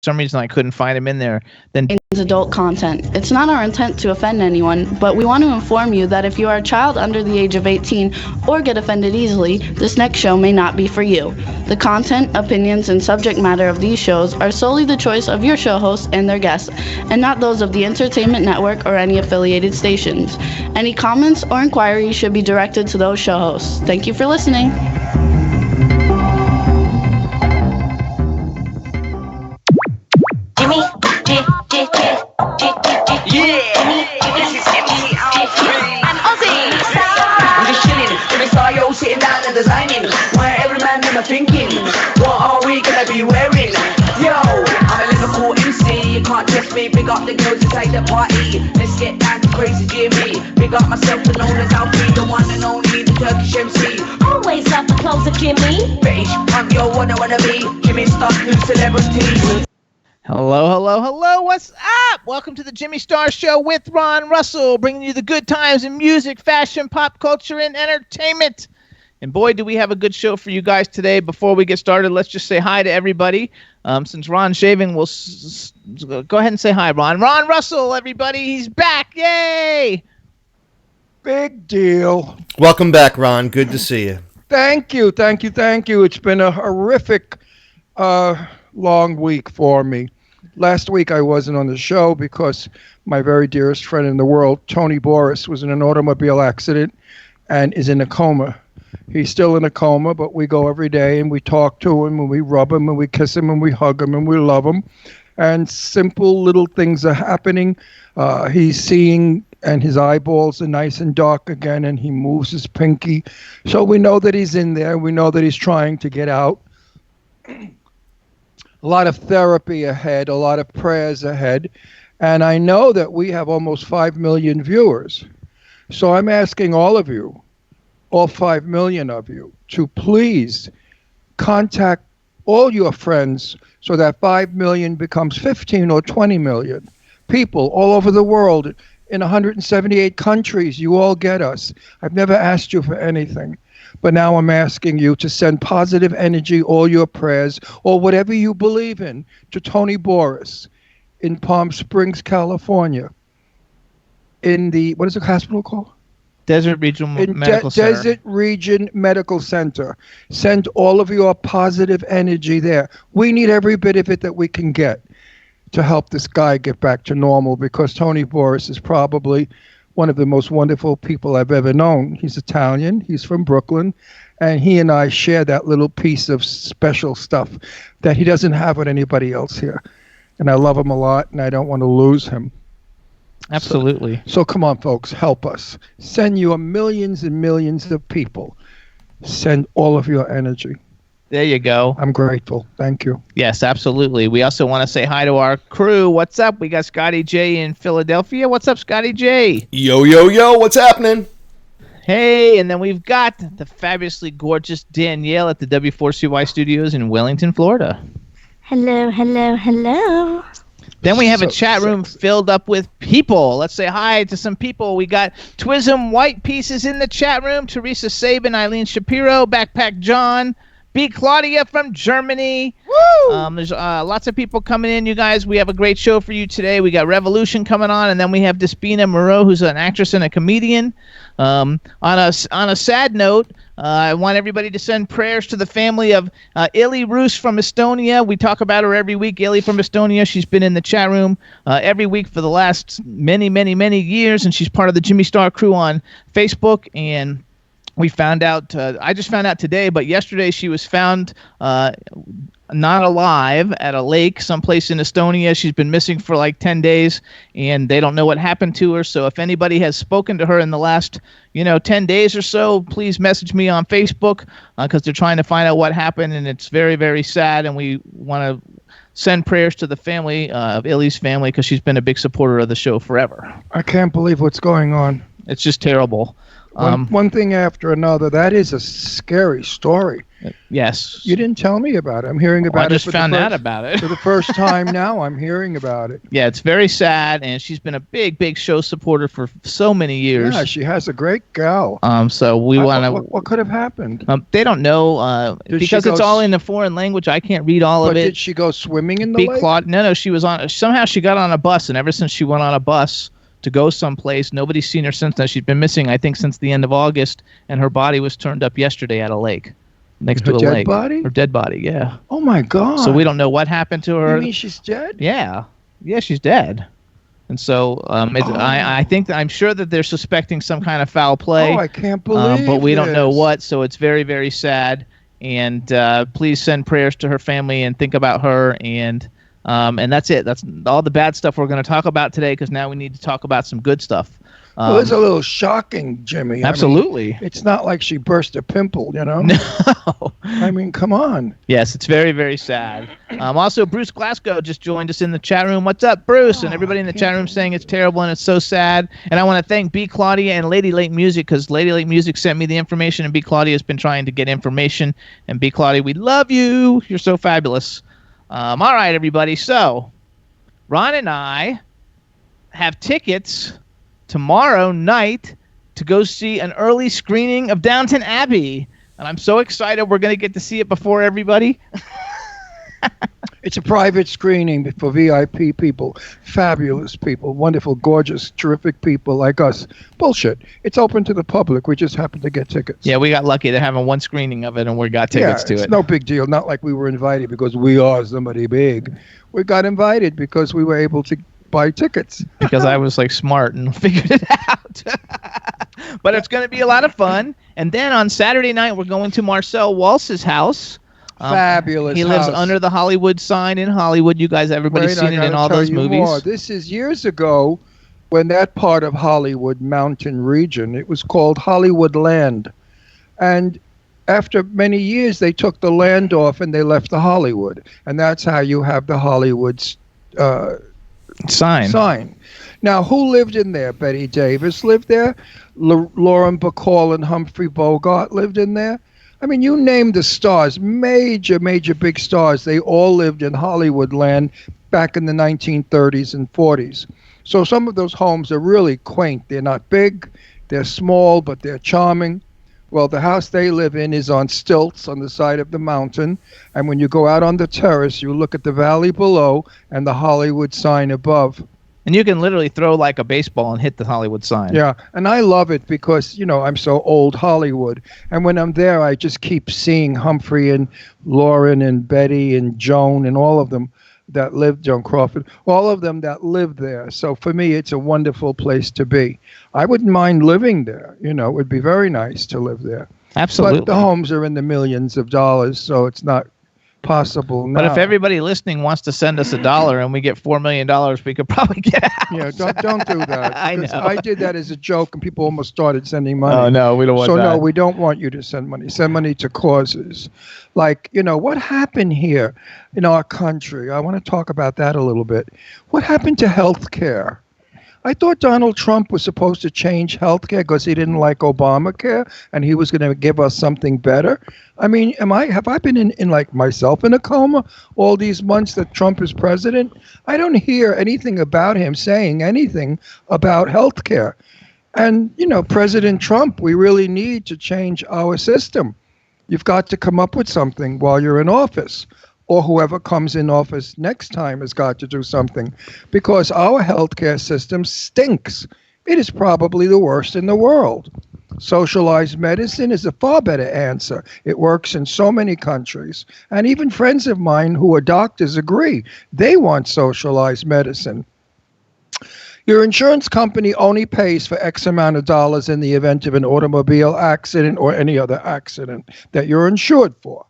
some reason I couldn't find him in there, then adult content. It's not our intent to offend anyone, but we want to inform you that if you are a child under the age of 18 or get offended easily, this next show may not be for you. The content, opinions, and subject matter of these shows are solely the choice of your show hosts and their guests, and not those of the Entertainment Network or any affiliated stations. Any comments or inquiries should be directed to those show hosts. Thank you for listening. Jimmy, and Ozzy. I'm just chilling with a style sitting down and designing. Where every man them are thinking, what are we gonna be wearing? Yo, I'm a Liverpool MC. You can't test me. Big up the girls inside the party. Let's get down to crazy Jimmy. Big up myself and known as Alfie, the one and only, the Turkish MC. Always love the clothes of Jimmy. British punk, yo, what I wanna be. Jimmy Star, new celebrity. Hello, what's up? Welcome to the Jimmy Star Show with Ron Russell, bringing you the good times in music, fashion, pop culture, and entertainment. And boy, do we have a good show for you guys today. Before we get started, let's just say hi to everybody. Since Ron's shaving, we'll go ahead and say hi, Ron. Ron Russell, everybody, he's back. Yay! Big deal. Welcome back, Ron. Good to see you. Thank you. It's been a horrific long week for me. Last week I wasn't on the show because my very dearest friend in the world, Tony Boris, was in an automobile accident and is in a coma. He's still in a coma, but we go every day and we talk to him and we rub him and we kiss him and we hug him and we love him. And simple little things are happening. He's seeing and his eyeballs are nice and dark again and he moves his pinky. So we know that he's in there. We know that he's trying to get out. A lot of therapy ahead, a lot of prayers ahead. And I know that we have almost 5 million viewers. So I'm asking all of you, all 5 million of you, to please contact all your friends so that 5 million becomes 15 or 20 million. People all over the world, in 178 countries, you all get us. I've never asked you for anything. But now I'm asking you to send positive energy, all your prayers, or whatever you believe in, to Tony Boris in Palm Springs, California. In the, what is the hospital called? Desert Regional Medical Center. Desert Region Medical Center. Send all of your positive energy there. We need every bit of it that we can get to help this guy get back to normal, because Tony Boris is probably one of the most wonderful people I've ever known. He's Italian, he's from Brooklyn, and he and I share that little piece of special stuff that he doesn't have with anybody else here. And I love him a lot, and I don't want to lose him. Absolutely. So come on, folks, help us. Send your millions and millions of people. Send all of your energy. There you go. I'm grateful. Thank you. Yes, absolutely. We also want to say hi to our crew. What's up? We got Scotty J in Philadelphia. What's up, Scotty J? Yo, what's happening? Hey, and then we've got the fabulously gorgeous Danielle at the W4CY Studios in Wellington, Florida. Hello. Then we have a chat room filled up with people. Let's say hi to some people. We got Twism White Pieces in the chat room, Teresa Sabin, Eileen Shapiro, Backpack John, B. Claudia from Germany. Woo! There's lots of people coming in, you guys. We have a great show for you today. We got Revolution coming on, and then we have Despina Moreau, who's an actress and a comedian. On a sad note, I want everybody to send prayers to the family of Ili Roos from Estonia. We talk about her every week, Ili from Estonia. She's been in the chat room every week for the last many years, and she's part of the Jimmy Star crew on Facebook. And we found out, I just found out today, but yesterday she was found not alive at a lake someplace in Estonia. She's been missing for like 10 days, and they don't know what happened to her. So if anybody has spoken to her in the last, 10 days or so, please message me on Facebook, because they're trying to find out what happened, and it's very, very sad, and we want to send prayers to the family of Ili's family, because she's been a big supporter of the show forever. I can't believe what's going on. It's just terrible. One thing after another. That is a scary story. Yes. You didn't tell me about it. I'm hearing about it. I just found out about it. For the first time now, I'm hearing about it. Yeah, it's very sad, and she's been a big show supporter for so many years. Yeah, she has a great gal. So we want to. What could have happened? They don't know because it's all in a foreign language. I can't read all of it. Did she go swimming in the lake? No, she was on. Somehow she got on a bus, and ever since she went on a bus to go someplace, nobody's seen her since then. She's been missing, I think, since the end of August, and her body was turned up yesterday at a lake. Next to a lake. Her dead body, yeah. Oh my God. So we don't know what happened to her. You mean she's dead? Yeah, she's dead. And so I'm sure that they're suspecting some kind of foul play. Oh, I can't believe but we don't know this. what, so it's very, very sad. And please send prayers to her family and think about her. And that's it. That's all the bad stuff we're going to talk about today, because now we need to talk about some good stuff. Well, it's a little shocking, Jimmy. Absolutely. I mean, it's not like she burst a pimple, you know? No. I mean, come on. Yes, it's very, very sad. Also, Bruce Glasgow just joined us in the chat room. What's up, Bruce? And everybody in the chat room saying it's terrible and it's so sad. And I want to thank B. Claudia and Lady Lake Music, because Lady Lake Music sent me the information, and B. Claudia has been trying to get information. And B. Claudia, we love you. You're so fabulous. All right, everybody. So, Ron and I have tickets tomorrow night to go see an early screening of Downton Abbey. And I'm so excited we're going to get to see it before everybody. It's a private screening for VIP people, fabulous people, wonderful, gorgeous, terrific people like us. Bullshit. It's open to the public. We just happen to get tickets. Yeah, we got lucky. They're having one screening of it, and we got tickets to it. It's no big deal. Not like we were invited because we are somebody big. We got invited because we were able to buy tickets. Because I was like smart and figured it out. But it's going to be a lot of fun. And then on Saturday night, we're going to Marcel Walsh's house. Fabulous. He lives house. under the Hollywood sign in Hollywood. You guys, everybody's seen it in all those movies. More. This is years ago when that part of Hollywood mountain region, it was called Hollywood Land. And after many years, they took the land off and they left the Hollywood. And that's how you have the Hollywood sign. Now, who lived in there? Betty Davis lived there. Lauren Bacall and Humphrey Bogart lived in there. I mean, you name the stars, major big stars. They all lived in Hollywood land back in the 1930s and 40s. So some of those homes are really quaint. They're not big, they're small, but they're charming. Well, the house they live in is on stilts on the side of the mountain. And when you go out on the terrace, you look at the valley below and the Hollywood sign above. And you can literally throw like a baseball and hit the Hollywood sign. Yeah, and I love it because, you know, I'm so old Hollywood. And when I'm there, I just keep seeing Humphrey and Lauren and Betty and Joan and all of them that lived, Joan Crawford, all of them that lived there. So for me, it's a wonderful place to be. I wouldn't mind living there. You know, it would be very nice to live there. Absolutely. But the homes are in the millions of dollars, so it's not possible now. But if everybody listening wants to send us $1 and we get $4 million, we could probably get out. Yeah, don't do that. I know. I did that as a joke, and people almost started sending money. Oh, no, we don't want that. So, no, we don't want you to send money. Send money to causes. Like, you know, what happened here in our country? I want to talk about that a little bit. What happened to health care? I thought Donald Trump was supposed to change health care because he didn't like Obamacare and he was going to give us something better. I mean, have I been in like myself in a coma all these months that Trump is president? I don't hear anything about him saying anything about health care. And, you know, President Trump, we really need to change our system. You've got to come up with something while you're in office. Or whoever comes in office next time has got to do something, because our healthcare system stinks. It is probably the worst in the world. Socialized medicine is a far better answer. It works in so many countries. And even friends of mine who are doctors agree. They want socialized medicine. Your insurance company only pays for X amount of dollars in the event of an automobile accident or any other accident that you're insured for.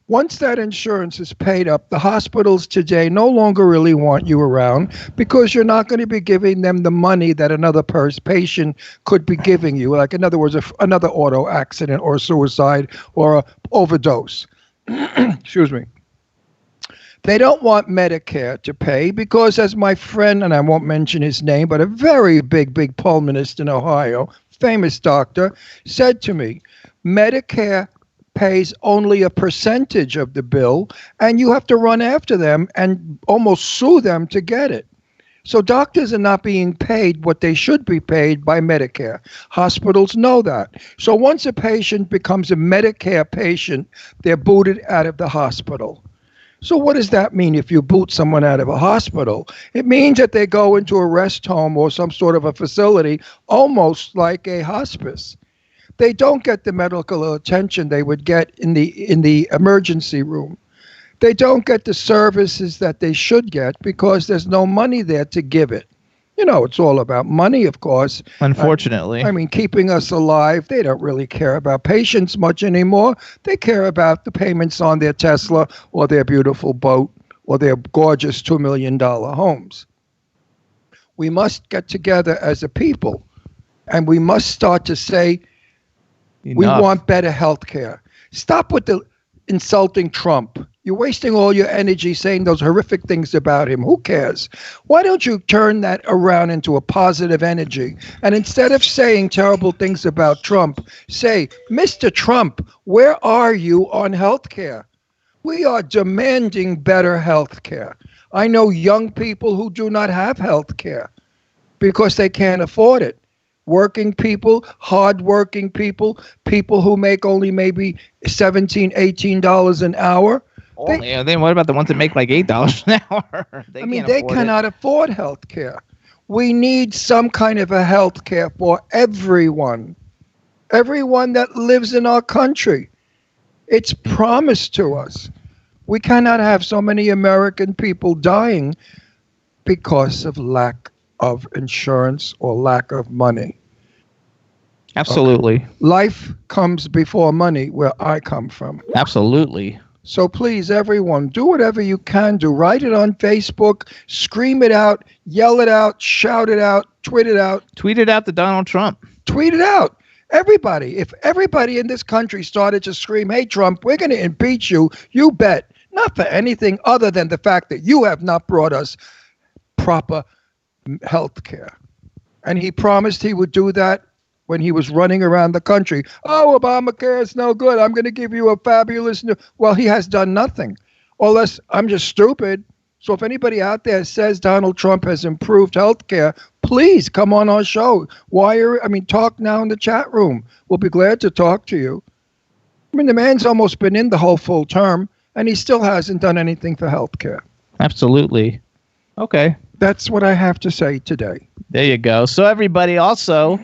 Once that insurance is paid up, the hospitals today no longer really want you around because you're not going to be giving them the money that another patient could be giving you. Like, in other words, another auto accident or suicide or a overdose. Excuse me. They don't want Medicare to pay because, as my friend, and I won't mention his name, but a very big pulmonist in Ohio, famous doctor, said to me, Medicare pays only a percentage of the bill, and you have to run after them and almost sue them to get it. So doctors are not being paid what they should be paid by Medicare. Hospitals know that. So once a patient becomes a Medicare patient, they're booted out of the hospital. So what does that mean if you boot someone out of a hospital? It means that they go into a rest home or some sort of a facility, almost like a hospice. They don't get the medical attention they would get in the emergency room. They don't get the services that they should get because there's no money there to give it. You know, it's all about money, of course. Unfortunately. I mean, keeping us alive, they don't really care about patients much anymore. They care about the payments on their Tesla or their beautiful boat or their gorgeous $2 million homes. We must get together as a people, and we must start to say, we want better health care. Stop with the insulting Trump. You're wasting all your energy saying those horrific things about him. Who cares? Why don't you turn that around into a positive energy? And instead of saying terrible things about Trump, say, Mr. Trump, where are you on health care? We are demanding better health care. I know young people who do not have health care because they can't afford it. Working people, hard-working people, people who make only maybe $17, $18 an hour. Then what about the ones that make like $8 an hour? They cannot afford health care. We need some kind of a health care for everyone. Everyone that lives in our country. It's promised to us. We cannot have so many American people dying because of lack of insurance or lack of money. Absolutely. Life comes before money where I come from. Absolutely. So please, everyone, do whatever you can do. Write it on Facebook, scream it out, yell it out, shout it out, tweet it out. Tweet it out to Donald Trump. Tweet it out. Everybody. If everybody in this country started to scream, hey, Trump, we're going to impeach you, you bet. Not for anything other than the fact that you have not brought us proper health care. And he promised he would do that when he was running around the country. Oh, Obamacare is no good. I'm going to give you a fabulous new... Well, he has done nothing. Unless I'm just stupid. So if anybody out there says Donald Trump has improved health care, please come on our show. Talk now in the chat room. We'll be glad to talk to you. I mean, the man's almost been in the whole full term, and he still hasn't done anything for health care. Absolutely. Okay. That's what I have to say today. There you go. So everybody also,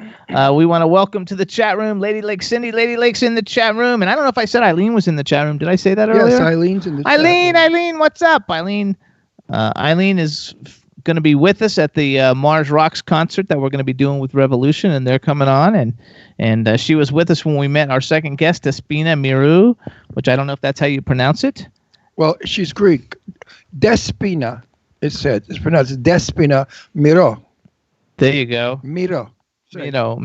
we want to welcome to the chat room Lady Lake Cindy. Lady Lake's in the chat room. And I don't know if I said Eileen was in the chat room. Did I say that earlier? Yes, Eileen's in the chat room. Eileen, what's up? Eileen is going to be with us at the Mars Rocks concert that we're going to be doing with Revolution. And they're coming on. And she was with us when we met our second guest, Despina Mirou, which I don't know if that's how you pronounce it. Well, she's Greek. Despina. It's pronounced Despina Mirou. There you go. Miro. Miro.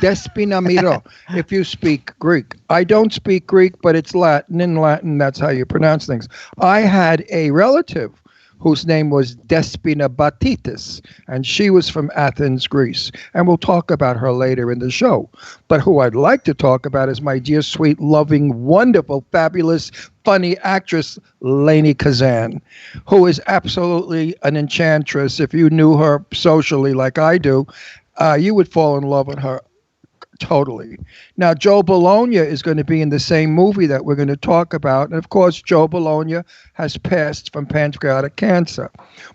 Despina Mirou. If you speak Greek. I don't speak Greek, but it's Latin. In Latin, that's how you pronounce things. I had a relative whose name was Despina Batitis, and she was from Athens, Greece. And we'll talk about her later in the show. But who I'd like to talk about is my dear, sweet, loving, wonderful, fabulous, funny actress, Lainie Kazan, who is absolutely an enchantress. If you knew her socially like I do, you would fall in love with her totally. Now, Joe Bologna is going to be in the same movie that we're going to talk about. And, of course, Joe Bologna has passed from pancreatic cancer.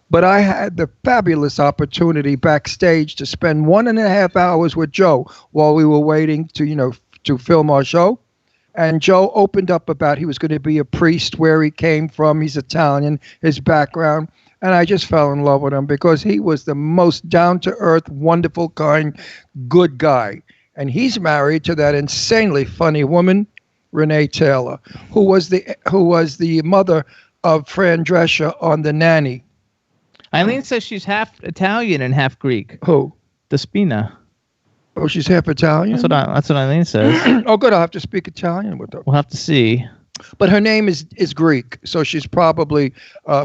But I had the fabulous opportunity backstage to spend 1.5 hours with Joe while we were waiting to film our show. And Joe opened up about he was going to be a priest, where he came from. He's Italian, his background. And I just fell in love with him because he was the most down-to-earth, wonderful, kind, good guy. And he's married to that insanely funny woman, Renee Taylor, who was the mother of Fran Drescher on The Nanny. Eileen says she's half Italian and half Greek. Who? Despina. Oh, she's half Italian? That's what Eileen says. Oh, good. I'll have to speak Italian with her. We'll have to see. But her name is Greek, so she's probably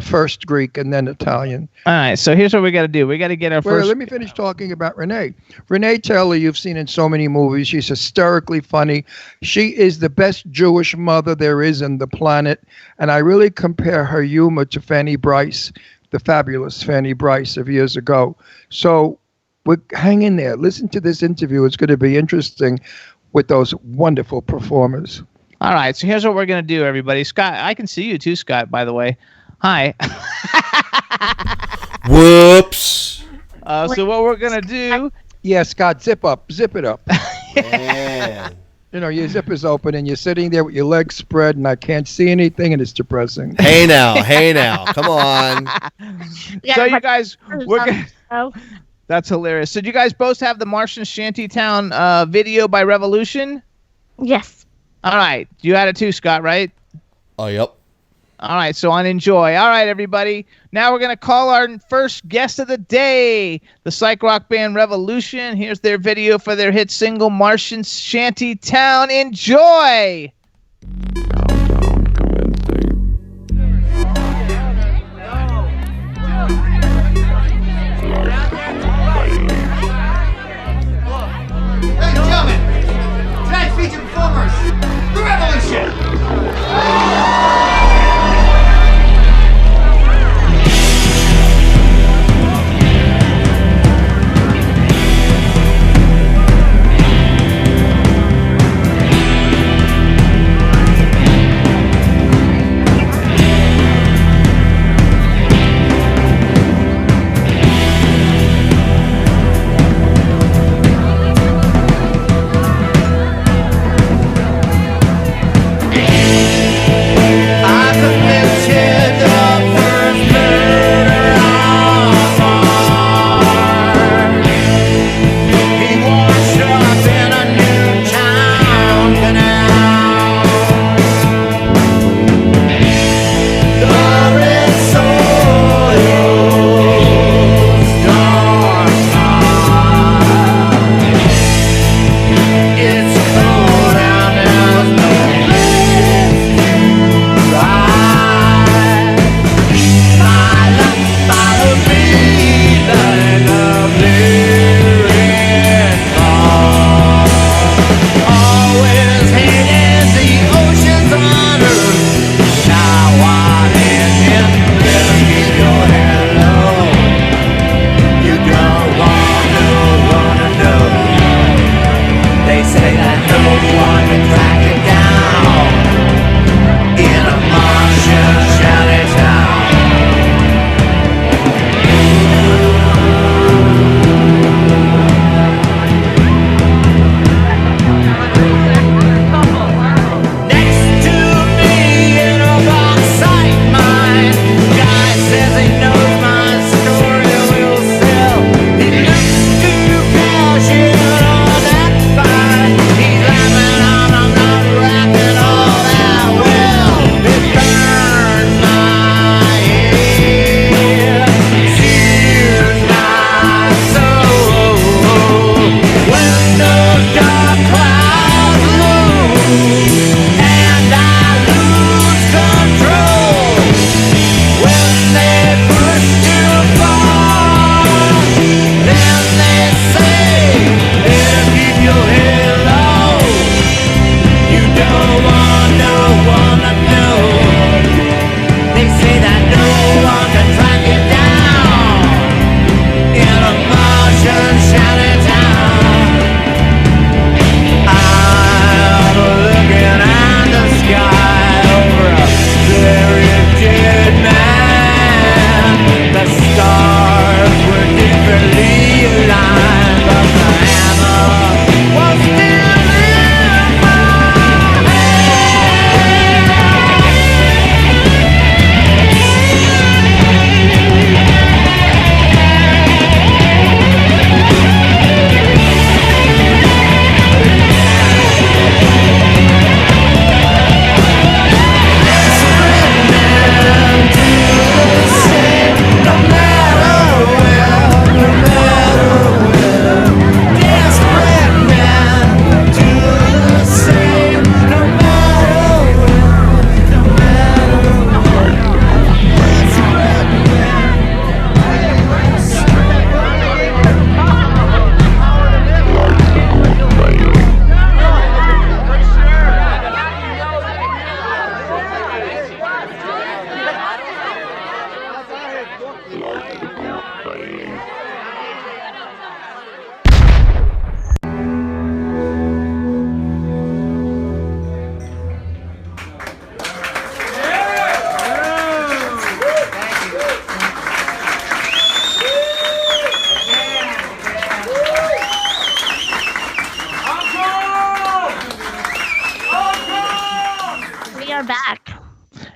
first Greek and then Italian. All right, so here's what we got to do. We got to get our Well, first. let me finish talking about Renee. Renee Taylor, you've seen in so many movies. She's hysterically funny. She is the best Jewish mother there is on the planet, and I really compare her humor to Fanny Bryce, the fabulous Fanny Bryce of years ago. So hang in there. Listen to this interview. It's going to be interesting with those wonderful performers. All right, so here's what we're going to do, everybody. Scott, I can see you too, Scott, by the way. Hi. Whoops. So what we're going to do... Yeah, Scott, zip it up. Man. You know, your zip is open and you're sitting there with your legs spread and I can't see anything and it's depressing. Hey now. Come on. So you guys... we're gonna, Oh, that's hilarious. So do you guys both have the Martian Shantytown video by Revolution? yes. All right. You had it too, Scott, right? Oh, yep. All right, so on Enjoy. All right, everybody. Now we're going to call our first guest of the day, the psych rock band Revolution. Here's their video for their hit single, Martian Shantytown. Enjoy! Ladies and gentlemen, tonight's featured performers, The Revolution!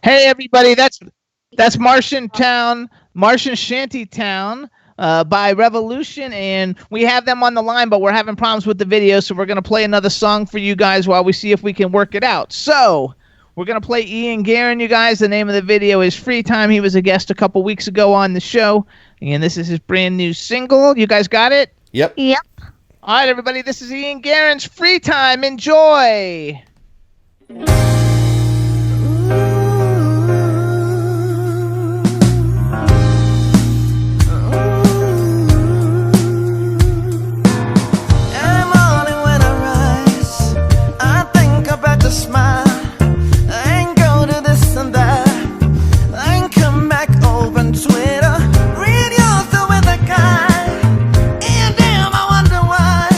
Hey everybody, that's Martian Shanty Town by Revolution, and we have them on the line, but we're having problems with the video, so we're gonna play another song for you guys while we see if we can work it out. So we're gonna play Ian Guerin, you guys. The name of the video is Free Time. He was a guest a couple weeks ago on the show, and this is his brand new single. You guys got it? Yep. Yep. All right, everybody, this is Ian Guerin's Free Time. Enjoy. Smile and go to this and that and come back, open Twitter, read yours with a guy, and damn, I wonder why.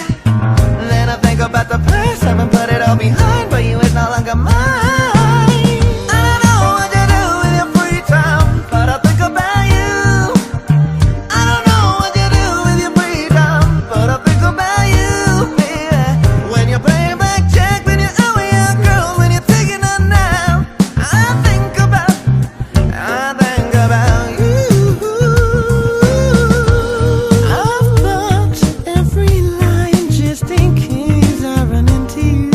Then I think about the past, haven't put it all behind, but you is no longer mine. I don't know what you do with your free time, but I think about you. I don't know what you do with your free time, but I think about you, baby. When you're playing blackjack, when you're out with your girl, when you're taking a nap, I think about you. I've blocked every line just in case I run into you.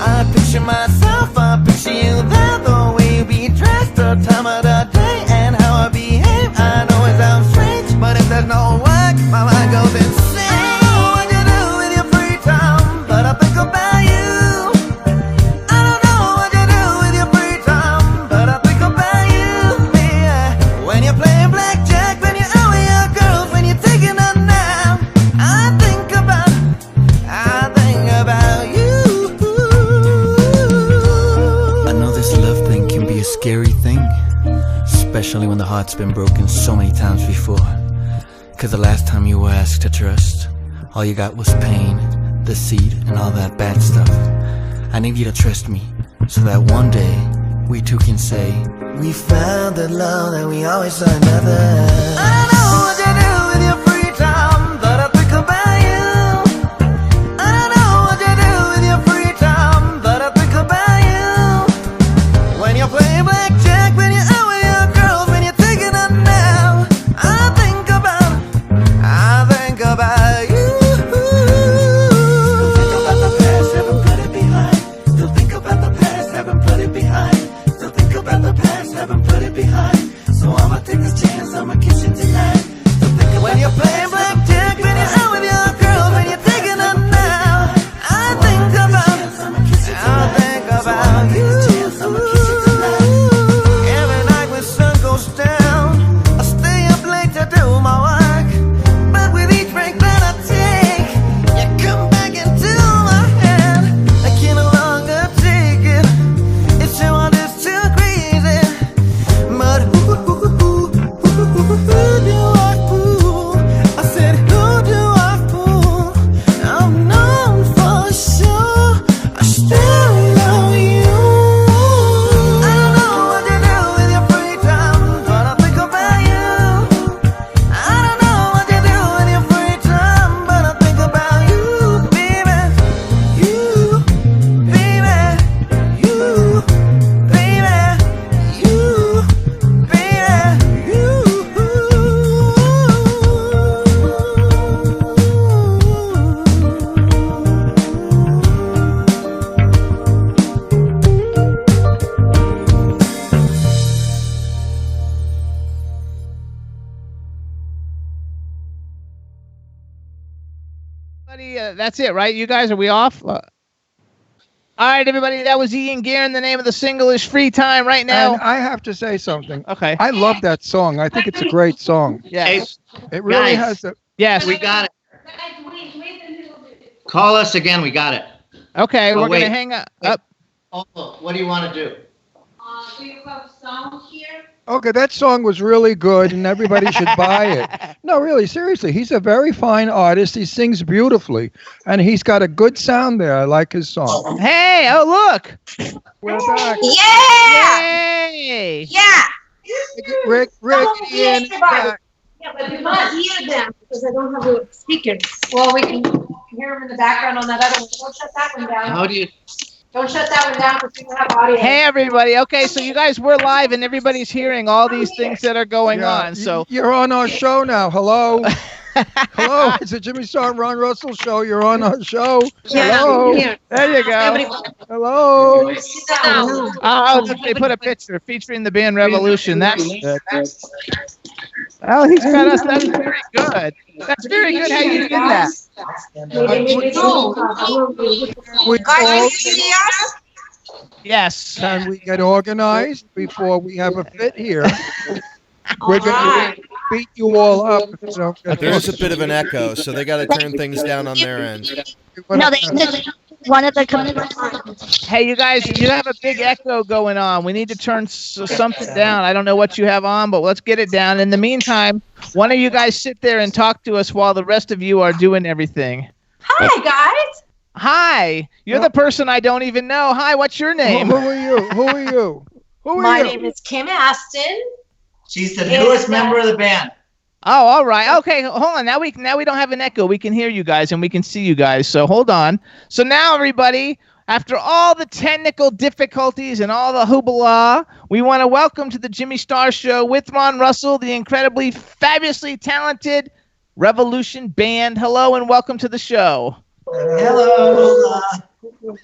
I picture myself, I picture you there, the way we dress, the time of the day, and how I behave. I know it sounds strange, but if there's no work, my mind goes insane. I don't know what you do with your free time, but I think about you. I don't know what you do with your free time, but I think about you, yeah. When you're playing blackjack, when you're out with your girls, when you're taking a nap, I think about you. I know this love thing can be a scary thing, especially when the heart's been broken so many times before. Cause the last time you were asked to trust, all you got was pain, deceit, and all that bad stuff. I need you to trust me, so that one day, we two can say, we found the love that we always saw in others. I don't know what you do with your free time, but I think about you. I don't know what you do with your free time, but I think about you. When you're playing blackjack, when you're out with your girls, when you're taking a nap, I think about you. Don't think about the past, haven't put it behind. Don't think about the past, haven't put it behind. Don't think about the past, haven't put it behind. So I'ma take this chance, I'ma kiss you tonight. Don't think about when you're playing blackjack, when you're out with your girl, when you're taking a nap, I think about you. Every night when sun goes down, I stay up late to do my work. But with each break that I take, you come back into my head. I can no longer take it. It's so on this too crazy. But who do I fool? I said, who do I fool? I'm known for sure. I still love you. I don't know what you do with your free time, but I think about you. I don't know what you do with your free time, but I think about you, baby. You, baby. You, baby. You, Buddy, that's it, right? You guys, are we off? All right, everybody, that was Ian Guerin. The name of the single is Free Time right now. And I have to say something. Okay. I love that song. I think it's a great song. Yes. It really Guys. has a. Yes. We got it. Call us again. We got it. Okay, Oh, we're going wait. to hang up. Oh, what do you want to do? Do you have sound here? Okay, that song was really good, and everybody should buy it. No, really, seriously, he's a very fine artist. He sings beautifully, and he's got a good sound there. I like his song. Hey, oh, look. We're back. Yeah! Yay. Yeah! Rick, Ian, is back. Yeah, but you can't hear them because I don't have the speakers. Well, we can. hear them in the background on that other one. Don't shut that one down. How do you? Don't shut that one down because we don't have audio. Hey, everybody. Okay, so you guys, we're live and everybody's hearing all these things that are going on. So you're on our show now. Hello. Hello, it's a Jimmy Star and Ron Russell show. You're on our show. Hello. There you go. Hello. Oh, they put a picture featuring the band Revolution. That's good. Oh, he's got us. That's very good. That's very good how you did that. Yes. Can we get organized before we have a fit here? We're going to beat you all up. If you don't get There is a bit of an echo, so they got to turn things down on their end. No, one of the. Hey, you guys, you have a big echo going on. We need to turn something down. I don't know what you have on, but let's get it down. In the meantime, one of you guys sit there and talk to us while the rest of you are doing everything. Hi, guys. Hi. You're the person I don't even know. Hi, what's your name? Who are you? Who are you? Who are My you? name is Kim Aston. She's the newest member of the band. Oh, all right. Okay, hold on. Now we don't have an echo. We can hear you guys and we can see you guys. So hold on. So now, everybody, after all the technical difficulties and all the hoopla, we want to welcome to the Jimmy Star Show with Ron Russell, the incredibly, fabulously talented Revolution Band. Hello and welcome to the show. Hello. Can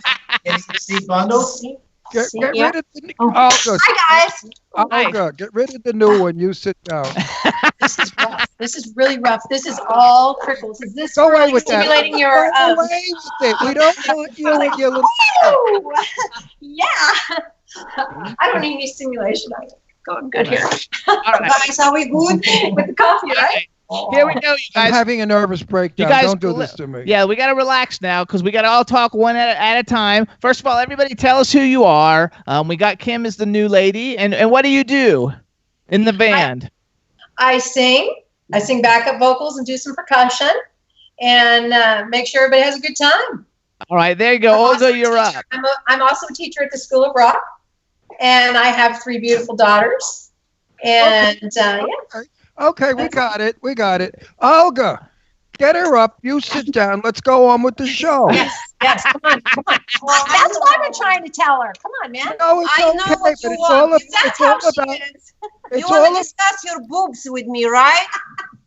you see bundles? Get rid of the Olga. Hi, guys. Olga, get rid of the new one. You sit down. This is rough. This is really rough. This is all crickles. Is this Go for away with that. stimulating your? Go away with it. We don't want you with your little. Woo! Yeah. I don't need any stimulation. I'm going good here. Guys, are we good with the coffee, right? Here we go, you guys. I'm having a nervous breakdown. You guys, Don't do this to me. Yeah, we got to relax now because we got to all talk one at a time. First of all, everybody tell us who you are. We got Kim as the new lady. And what do you do in the band? I sing backup vocals and do some percussion and make sure everybody has a good time. All right, there you go. Olga, you're up. I'm also a teacher at the School of Rock, and I have 3 beautiful daughters. And Okay, we got it. We got it. Olga, get her up. You sit down. Let's go on with the show. Yes, come on. That's what I've been trying to tell her. Come on, man. No, it's I okay, know what but you it's want. all That's how she about. is. It's You want all to discuss your boobs with me, right?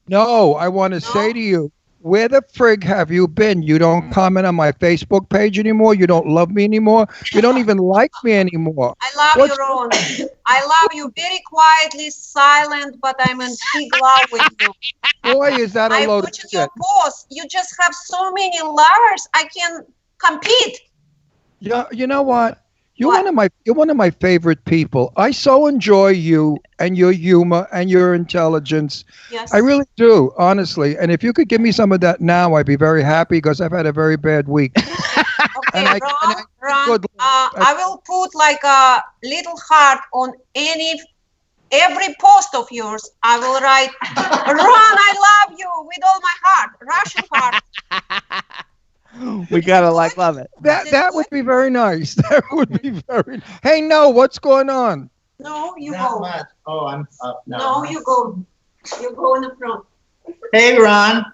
No, I want to say to you, where the frig have you been? You don't comment on my Facebook page anymore. You don't love me anymore. You don't even like me anymore. I love you, Ron. I love you very quietly, silent, but I'm in big love with you. Boy, is that a I load of put you your shit. boss. You just have so many lovers. I can compete. Yeah, you know what? You're one of my favorite people. I so enjoy you and your humor and your intelligence. Yes. I really do, honestly. And if you could give me some of that now, I'd be very happy because I've had a very bad week. Okay, Ron, I will put like a little heart on every post of yours. I will write, Ron, I love you with all my heart, Russian heart. We gotta love it. That would be very nice. That would be very. Hey, no, what's going on? No, you Not go. much. Oh, I'm up now. No, you go. You go in the front. Hey, Ron.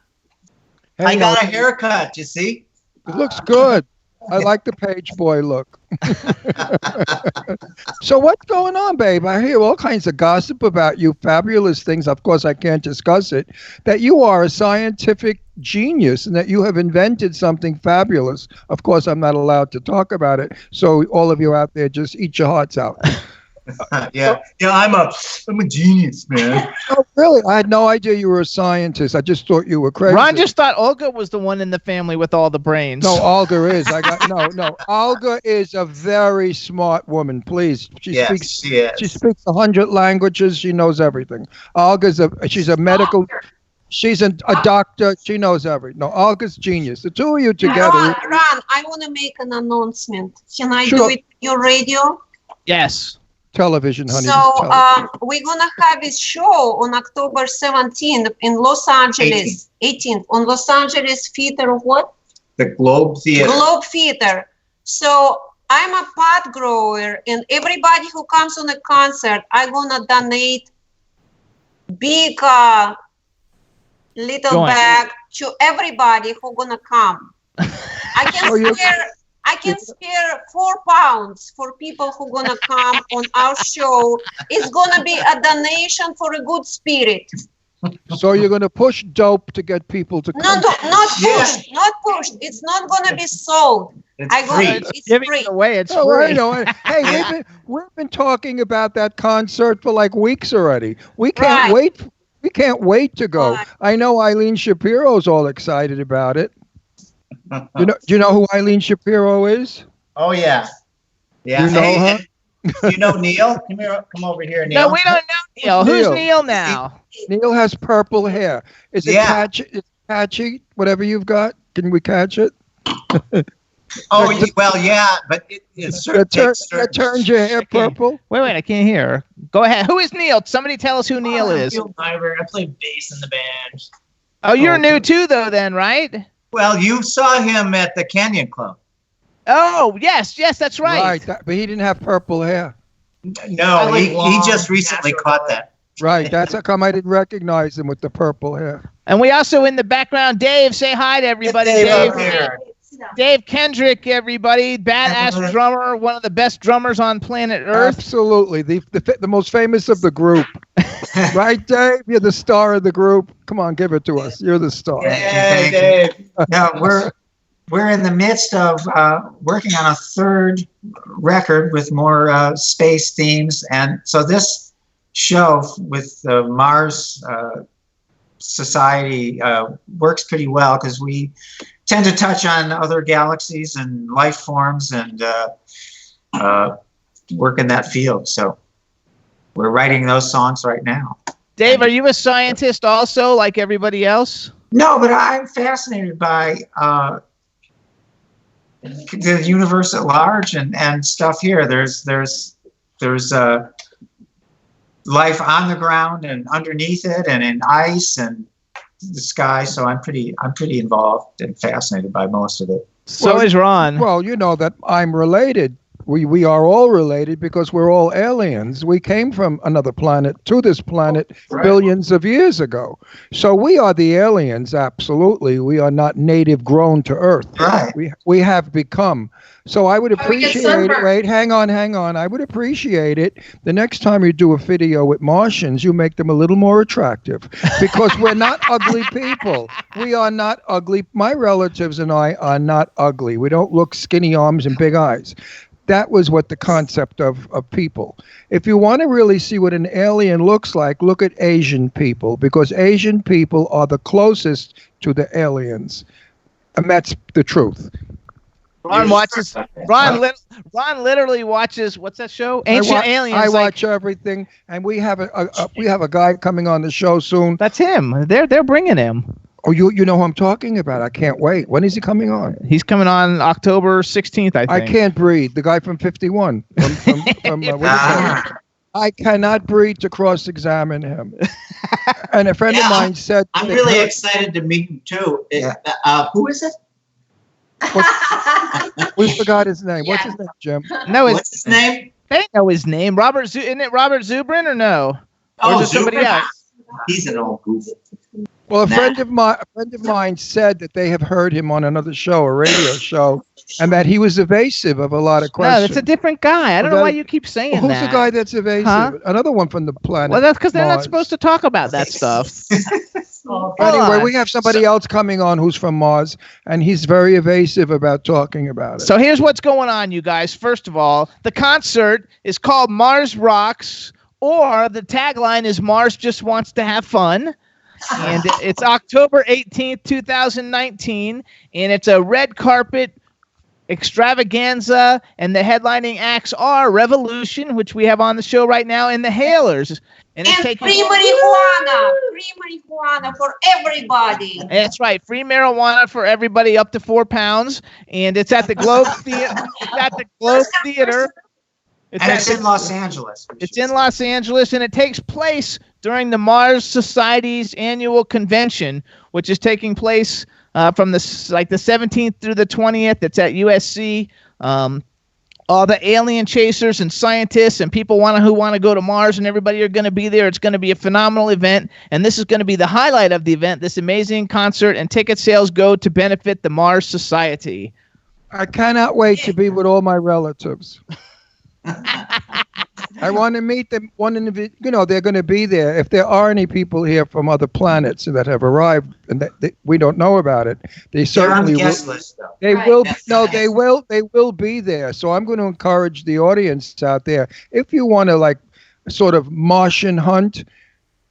Hey, I got no, a haircut, you see? It looks good. I like the page boy look. So what's going on, babe? I hear all kinds of gossip about you, fabulous things. Of course, I can't discuss it. That you are a scientific genius and that you have invented something fabulous. Of course, I'm not allowed to talk about it. So all of you out there, just eat your hearts out. Yeah, I'm a genius, man. Oh, really? I had no idea you were a scientist. I just thought you were crazy. Ron just thought Olga was the one in the family with all the brains. No, Olga is. No. Olga is a very smart woman. Please, she speaks 100 languages. She knows everything. She's a medical. She's a doctor. She knows everything. No, Olga's genius. The two of you together. Ron, I want to make an announcement. Can I Sure. do it on your radio? Yes. Television, honey. So we're gonna have a show on October 17th in Los Angeles. 18th on Los Angeles Theater of what? The Globe Theater. Globe Theater. So I'm a pot grower, and everybody who comes on a concert, I'm gonna donate big little Joint. bag to everybody who gonna come. I can spare 4 pounds for people who gonna come on our show. It's gonna be a donation for a good spirit. So you're going to push dope to get people to come? No, not pushed. Not pushed. It's not gonna be sold. It's giving free. it away. It's Oh, free. I know. Hey, we've been talking about that concert for like weeks already. We can't wait. We can't wait to go. Right. I know Eileen Shapiro's all excited about it. Do you know who Eileen Shapiro is? Oh yeah. Yeah. You know her? You know Neil? Come over here, Neil. No, we don't know Neil. Who's Neil now? Neil has purple hair. Is it catchy? It's catchy, whatever you've got? Can we catch it? Oh, well, yeah, but it certainly that turns your hair purple? Wait, I can't hear. Go ahead. Who is Neil? Somebody tell us who Neil is. I play bass in the band. Oh, you're new too, though, then, right? Well, you saw him at the Canyon Club. Oh, yes, that's right. Right, but he didn't have purple hair. No, he just recently caught that. Right, that's how come I didn't recognize him with the purple hair. And we also in the background, Dave, say hi to everybody. Dave Kendrick, everybody, badass drummer, one of the best drummers on planet Earth. Absolutely, the most famous of the group. Right, Dave? You're the star of the group. Come on, give it to us. You're the star. Hey, Dave. No, we're in the midst of working on a 3rd record with more space themes, and so this show with the Mars Society works pretty well because we tend to touch on other galaxies and life forms and work in that field. So we're writing those songs right now. Dave, are you a scientist also, like everybody else? No, but I'm fascinated by the universe at large and stuff here. There's life on the ground and underneath it and in ice and the sky. So I'm pretty involved and fascinated by most of it. So is Ron. Well, you know that I'm related. We are all related because we're all aliens. We came from another planet to this planet billions of years ago. So we are the aliens, absolutely. We are not native grown to Earth. Right. We have become. So I would appreciate it. Wait, hang on. I would appreciate it. The next time you do a video with Martians, you make them a little more attractive because we're not ugly people. We are not ugly. My relatives and I are not ugly. We don't look skinny arms and big eyes. That was what the concept of people. If you want to really see what an alien looks like, look at Asian people because Asian people are the closest to the aliens. And that's the truth. Ron literally watches, what's that show? Ancient Aliens. I watch everything, and we have a guy coming on the show soon. That's him. They're bringing him. Oh, you know who I'm talking about. I can't wait. When is he coming on? He's coming on October 16th, I think. I can't breathe. The guy from 51. I cannot breathe to cross-examine him. And a friend of mine said... I'm really excited to meet him, too. Who is it? We forgot his name. What's his name, Jim? No, what's his name? They know his name. Isn't it Robert Zubrin or no? Or is it somebody else? He's an old goof. Well, a friend of mine said that they have heard him on another show, a radio show, and that he was evasive of a lot of questions. No, it's a different guy. I don't know why you keep saying who's that. Who's the guy that's evasive? Huh? Another one from the planet. Well, that's because they're Mars. not supposed to talk about that stuff. Anyway, we have somebody else coming on who's from Mars, and he's very evasive about talking about it. So here's what's going on, you guys. First of all, the concert is called Mars Rocks, or the tagline is Mars Just Wants to Have Fun. And it's October 18th, 2019, and it's a red carpet extravaganza, and the headlining acts are Revolution, which we have on the show right now, and the Hailers. And free marijuana for everybody. That's right, free marijuana for everybody up to 4 pounds, and it's at the Globe Theater. It's in Los Angeles. It's in Los Angeles, and it takes place during the Mars Society's annual convention, which is taking place from the 17th through the 20th. It's at USC. all the alien chasers and scientists and people who want to go to Mars, and everybody are going to be there. It's going to be a phenomenal event, and this is going to be the highlight of the event. This amazing concert, and ticket sales go to benefit the Mars Society. I cannot wait to be with all my relatives. I want to meet them. They're going to be there. If there are any people here from other planets that have arrived and we don't know about it, they certainly will. List, though. They will. No, they will. They will be there. So I'm going to encourage the audience out there. If you want to sort of Martian hunt,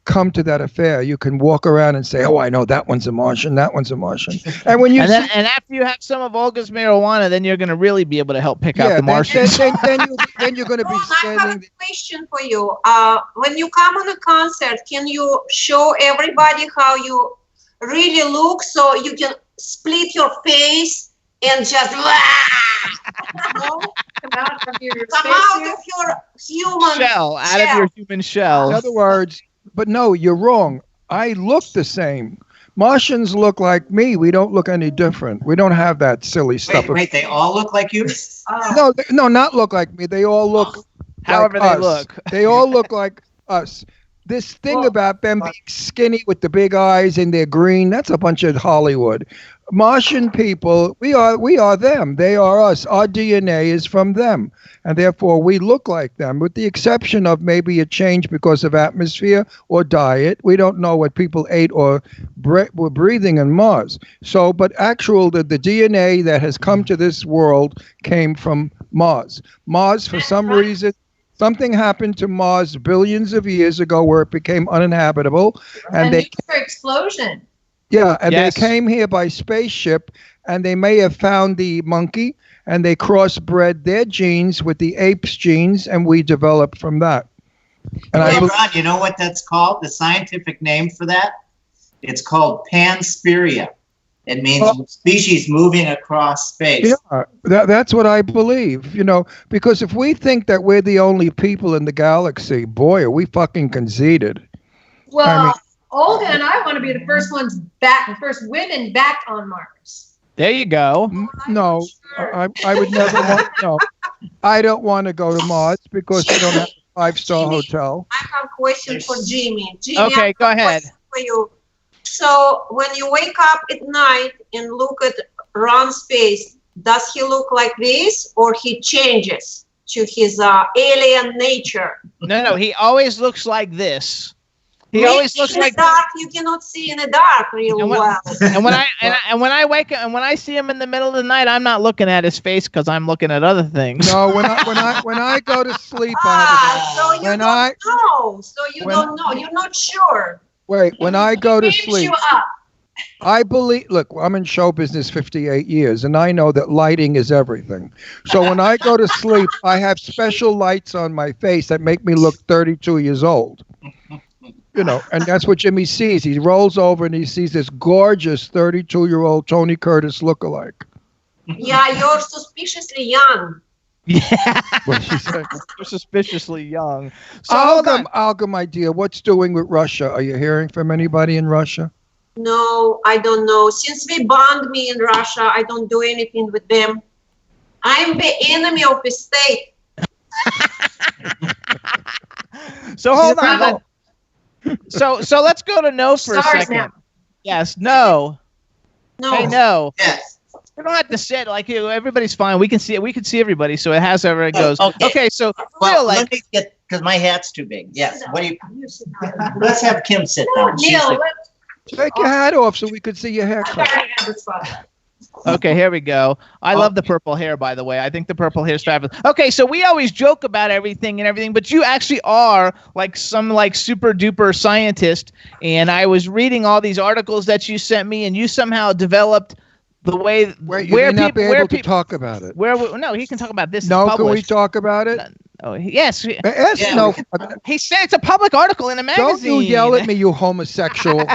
come to that affair. You can walk around and say, "Oh, I know that one's a Martian. That one's a Martian." And when and after you have some of Olga's marijuana, then you're going to really be able to help pick out the Martians. Then you're going to be standing. I have a question for you. When you come on a concert, can you show everybody how you really look, so you can split your face and just no? Come out of your human shell. Out of your human shell. In other words. But no, you're wrong. I look the same. Martians look like me. We don't look any different. We don't have that silly stuff. Wait, they all look like you? No, not look like me. They all look however like they us. look. They all look like us. This thing about them being skinny with the big eyes and they're green, that's a bunch of Hollywood. Martian people, we are them. They are us. Our DNA is from them. And therefore, we look like them, with the exception of maybe a change because of atmosphere or diet. We don't know what people ate or were breathing on Mars. So, but the DNA that has come to this world came from Mars. Mars, for some reason, something happened to Mars billions of years ago where it became uninhabitable. And nuclear explosion. Yeah, and they came here by spaceship, and they may have found the monkey, and they crossbred their genes with the ape's genes, and we developed from that. And Ron, you know what that's called? The scientific name for that? It's called panspermia. It means species moving across space. Yeah, that's what I believe, because if we think that we're the only people in the galaxy, boy, are we fucking conceited. Well, Olga and I want to be the first ones back, the first women back on Mars. There you go. No, I would never want. No, I don't want to go to Mars because they don't have a 5-star hotel. I have a question for Jimmy. Okay, go ahead. For you. So when you wake up at night and look at Ron's face, does he look like this, or he changes to his alien nature? No, he always looks like this. He always looks like dark. You cannot see in the dark real well. And when I wake up and when I see him in the middle of the night, I'm not looking at his face because I'm looking at other things. No, when I go to sleep, so you don't know. So you don't know. You're not sure. Wait, when I go to sleep, I believe. Look, I'm in show business 58 years, and I know that lighting is everything. So when I go to sleep, I have special lights on my face that make me look 32 years old. And that's what Jimmy sees. He rolls over and he sees this gorgeous 32-year-old Tony Curtis lookalike. Yeah, you're suspiciously young. Yeah. What she said? You're suspiciously young. So Olga, my dear, what's doing with Russia? Are you hearing from anybody in Russia? No, I don't know. Since they banned me in Russia, I don't do anything with them. I'm the enemy of the state. So hold on. So let's go to no for a second. Now. Yes, no. No. Hey, no. Yes. We don't have to sit like everybody's fine. We can see it. We can see everybody. So it has however it goes. Okay. So let me get, because my hat's too big. Yes. What do you? Let's have Kim sit down. Neil, take your hat off so we could see your haircut. Okay, here we go. I love the purple hair, by the way. I think the purple hair is fabulous. Okay, so we always joke about everything, but you actually are like some super duper scientist. And I was reading all these articles that you sent me, and you somehow developed the way where people to talk about it. No, he can talk about this. No, can we talk about it? Oh, yes. No. He said it's a public article in a magazine. Don't you yell at me, you homosexual.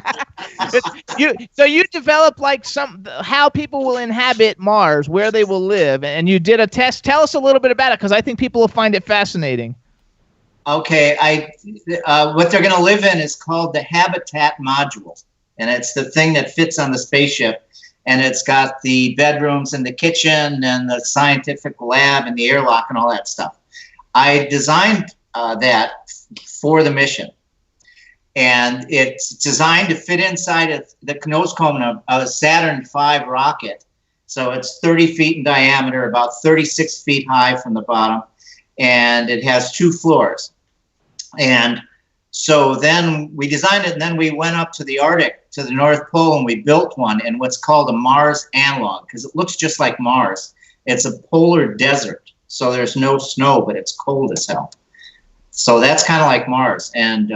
So you developed how people will inhabit Mars, where they will live, and you did a test. Tell us a little bit about it, because I think people will find it fascinating. Okay, what they're going to live in is called the Habitat Module, and it's the thing that fits on the spaceship. and it's got the bedrooms and the kitchen and the scientific lab and the airlock and all that stuff. I designed that for the mission. And it's designed to fit inside of the nose cone of a Saturn V rocket. So it's 30 feet in diameter, about 36 feet high from the bottom. And it has 2 floors. And so then we designed it, and then we went up to the Arctic, to the North Pole, and we built one in what's called a Mars analog, because it looks just like Mars. It's a polar desert. So there's no snow, but it's cold as hell. So that's kind of like Mars. And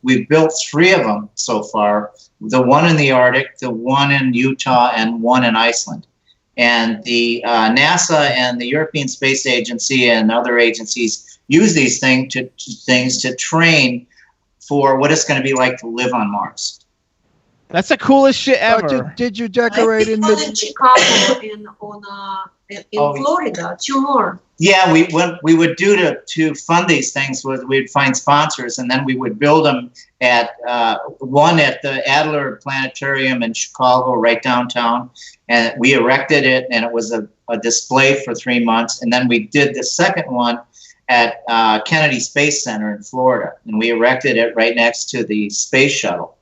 we've built 3 of them so far. The one in the Arctic, the one in Utah, and one in Iceland. And the NASA and the European Space Agency and other agencies use these things to train for what it's going to be like to live on Mars. That's the coolest shit ever. Did you decorate in Chicago in Florida? 2 more. Yeah, what we would do to fund these things was we'd find sponsors, and then we would build them at one at the Adler Planetarium in Chicago, right downtown, and we erected it, and it was a display for 3 months, and then we did the second one at Kennedy Space Center in Florida, and we erected it right next to the space shuttle,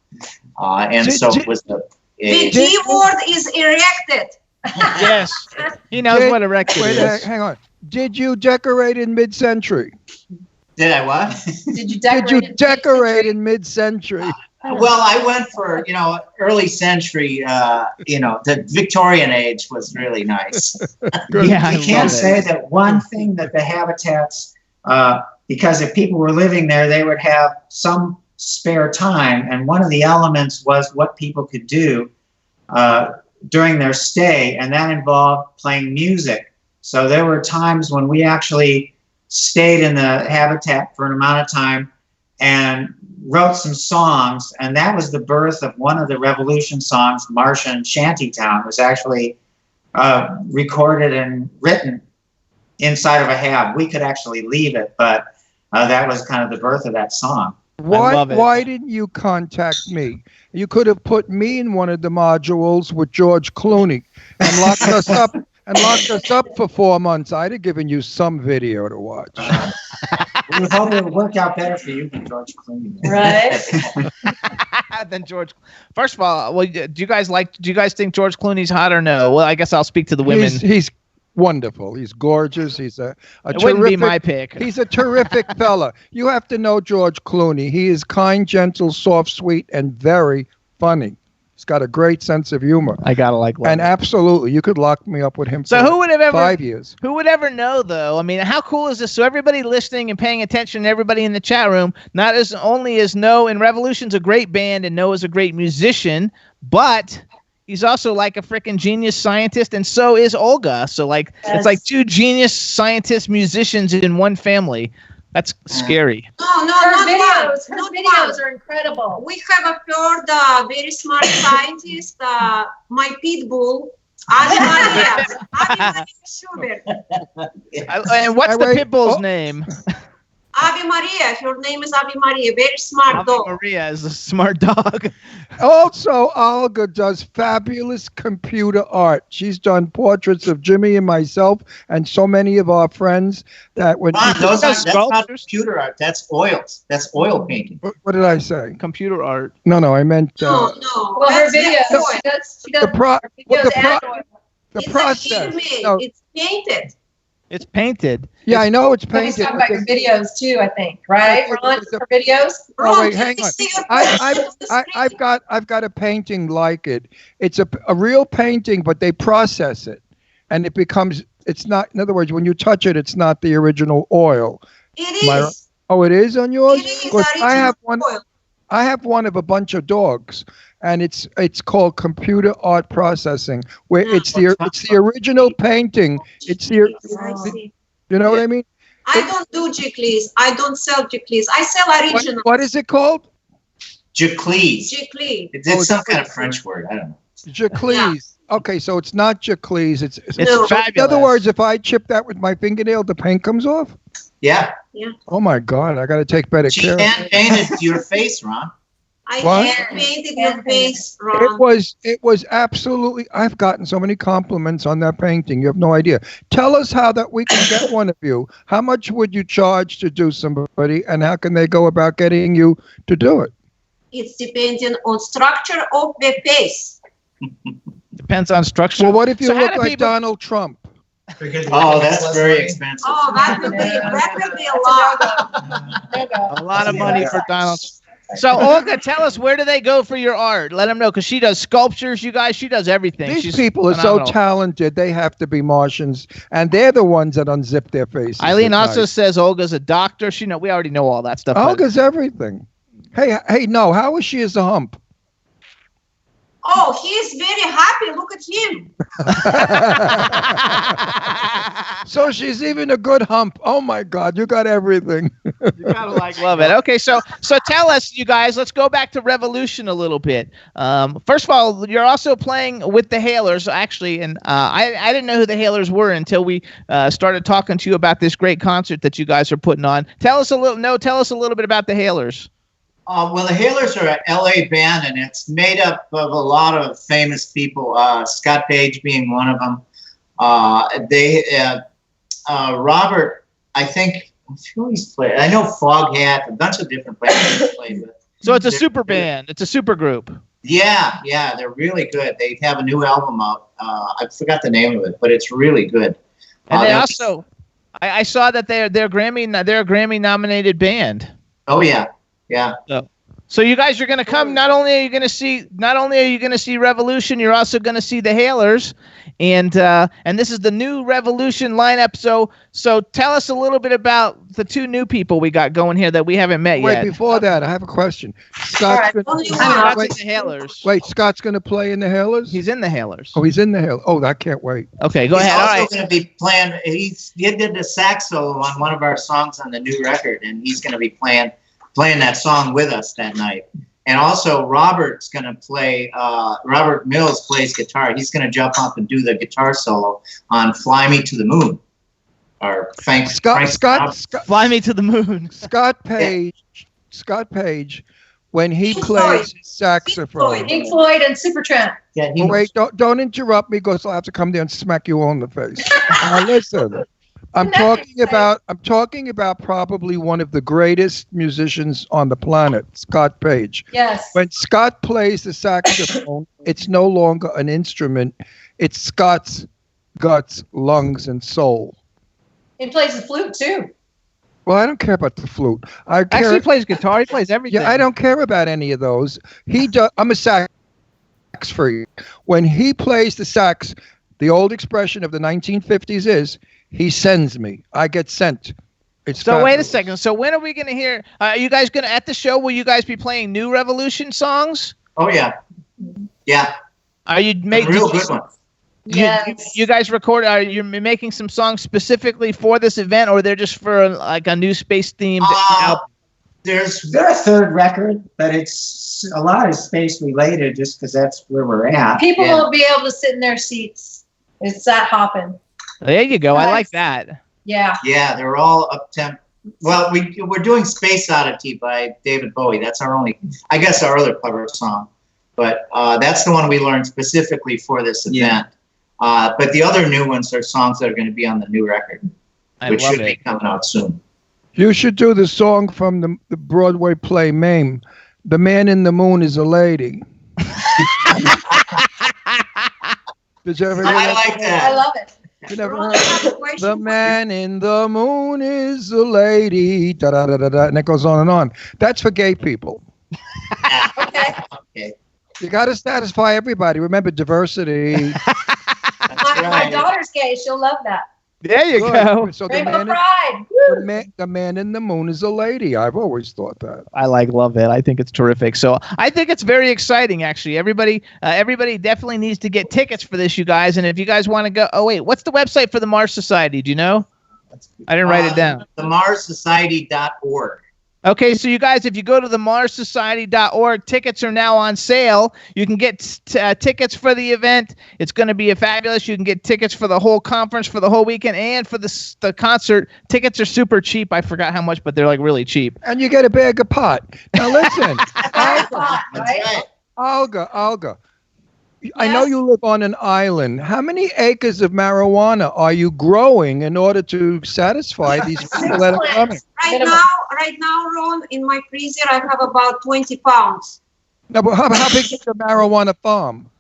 and so it was the key word is erected. Yes, he knows what erected is. Hang on. Did you decorate in mid-century? Did I what? Did you decorate in mid-century? Well, I went for, early century, the Victorian age was really nice. You can't say that one thing that the habitats, because if people were living there, they would have some spare time. And one of the elements was what people could do during their stay, and that involved playing music. So there were times when we actually stayed in the habitat for an amount of time and wrote some songs, and that was the birth of one of the Revolution songs, Martian Shantytown. It was actually recorded and written inside of a hab. We could actually leave it, but that was kind of the birth of that song. Why didn't you contact me? You could have put me in one of the modules with George Clooney and locked us up. And locked us up for 4 months. I'd have given you some video to watch. We hope it would work out better for you than George Clooney. Right? Than George. First of all, well, do you guys think George Clooney's hot or no? Well, I guess I'll speak to the women. He's wonderful. He's gorgeous. He's a it wouldn't be my pick. He's a terrific fella. You have to know George Clooney. He is kind, gentle, soft, sweet, and very funny. He's got a great sense of humor. I gotta like and absolutely, you could lock me up with him so for who would have ever, 5 years. Who would ever know, though? I mean, how cool is this? So everybody listening and paying attention, everybody in the chat room, not as only is No and Revolution's a great band and No is a great musician, but he's also like a freaking genius scientist, and so is Olga. So it's like 2 genius scientist musicians in one family. That's scary. No, Her videos are incredible. We have a third very smart scientist, my pit bull, Adi Maria Schubert. And what's the pit bull's name? Ave Maria. Her name is Ave Maria. Very smart dog. Ave Maria is a smart dog. Also, Olga does fabulous computer art. She's done portraits of Jimmy and myself and so many of our friends that when that's not computer art. That's oils. That's oil painting. What did I say? Computer art. No, I meant. No. Well, her videos. She does the process. No. It's painted. It's painted. Yeah, I know it's painted. He's talking about your videos too, I think, right? Ron, for videos. Oh wait, hang on. I've got a painting like it. It's a real painting, but they process it, and it becomes. It's not. In other words, when you touch it, it's not the original oil. It is. Oh, it is on yours. It is. Because I have one. I have one of a bunch of dogs, and it's called computer art processing, where it's the original painting. It's the you know what I mean? I don't do Giclés. I don't sell Giclés. I sell original. What is it called? Giclés. Giclés. It's some kind of French word. I don't know. Giclés. Yeah. Okay, so it's not Giclés. It's fabulous. In other words, if I chip that with my fingernail, the paint comes off? Yeah. Yeah. Oh my God, I got to take better care. You can't paint it to your face, Ron. I What? hand painted your face, Ron. It was absolutely. I've gotten so many compliments on that painting. You have no idea. Tell us how that we can get one of you. How much would you charge to do somebody, and how can they go about getting you to do it? It's depending on structure of the face. Depends on structure. Well, what if you So how look do like people- Donald Trump? Oh, that's very expensive. Oh, that would be a lot. A lot of money for Donald. So Olga, tell us, where do they go for your art? Let them know, because she does sculptures. You guys, she does everything. These She's people are phenomenal. so talented. They have to be Martians, and they're the ones that unzip their faces. Eileen at also night. says Olga's a doctor. We already know all that stuff. but- Olga's everything. Hey, no. How is she as a hump? Oh, he's very happy. Look at him. So she's even a good hump. Oh my God, you got everything. You gotta love it. Okay, so tell us, you guys. Let's go back to Revolution a little bit. First of all, you're also playing with the Hailers, actually, and I didn't know who the Hailers were until we started talking to you about this great concert that you guys are putting on. Tell us a little bit about the Hailers. Well, the Hailers are an LA band, and it's made up of a lot of famous people. Scott Page being one of them. Robert, I think, who he's played. I know Foghat, a bunch of different players play with. So it's a super band. It's a super group. Yeah, they're really good. They have a new album out. I forgot the name of it, but it's really good. And they also, I saw that they're a Grammy nominated band. Oh yeah. So you guys are going to come. Not only are you going to see Revolution, you're also going to see the Hailers, and this is the new Revolution lineup. So tell us a little bit about the two new people we got going here that we haven't met Wait, yet. before that, I have a question. Scott's in the Hailers. Wait, Scott's going to play in the Hailers? He's in the Hailers. Oh, he's in the Hailers. Oh, I can't wait. Okay, go He's ahead. All also right. going to be playing. He did the sax solo on one of our songs on the new record, and he's going to be playing that song with us that night. And also, Robert's going to play. Robert Mills plays guitar. He's going to jump up and do the guitar solo on "Fly Me to the Moon." Or Frank Scott, Fly Me to the Moon. Scott Page, when he plays his saxophone. Pink Floyd and Supertramp. Yeah, Oh, wait, don't interrupt me, because I'll have to come there and smack you on the face. Now listen, I'm talking about probably one of the greatest musicians on the planet, Scott Page. Yes. When Scott plays the saxophone, it's no longer an instrument. It's Scott's guts, lungs, and soul. He plays the flute too. Well, I don't care about the flute. Actually, he plays guitar. He plays everything. Yeah, I don't care about any of those. I'm a sax freak. When he plays the sax, the old expression of the 1950s is, he sends me. I get sent. It's So wait a fabulous. second. So when are we going to hear? Are you guys going to at the show? Will you guys be playing new Revolution songs? Oh yeah. Are you making real good ones? You guys record? Are you making some songs specifically for this event, or they're just for like a new space themed album? They're a third record, but it's a lot of space related, just because that's where we're at. People won't be able to sit in their seats. It's that hopping. There you go. I like that. Yeah. Yeah, they're all up temp. Well, we're doing Space Oddity by David Bowie. That's our other clever song. But that's the one we learned specifically for this event. But the other new ones are songs that are going to be on the new record, which should be coming out soon. You should do the song from the Broadway play Mame. The Man in the Moon is a Lady. Did you ever hear I like that. I love it. You never heard The Man in the Moon is a Lady. Da, da, da, da, da, and it goes on and on. That's for gay people. Okay. You got to satisfy everybody. Remember, diversity. My daughter's gay. She'll love that. There you go. So Rainbow Pride. the man in the Moon is a lady. I've always thought that. I love it. I think it's terrific. So I think it's very exciting, actually. Everybody definitely needs to get tickets for this, you guys. And if you guys want to go, oh wait, what's the website for the Mars Society? Do you know? I didn't write it down. TheMarsSociety.org. Okay, so you guys, if you go to the MarsSociety.org, tickets are now on sale. You can get tickets for the event. It's going to be fabulous. You can get tickets for the whole conference, for the whole weekend, and for the concert. Tickets are super cheap. I forgot how much, but they're like really cheap. And you get a bag of pot. Now listen, Olga. I know you live on an island. How many acres of marijuana are you growing in order to satisfy these people that are coming? Right now, Ron, in my freezer, I have about 20 pounds. No, but how big is your marijuana farm?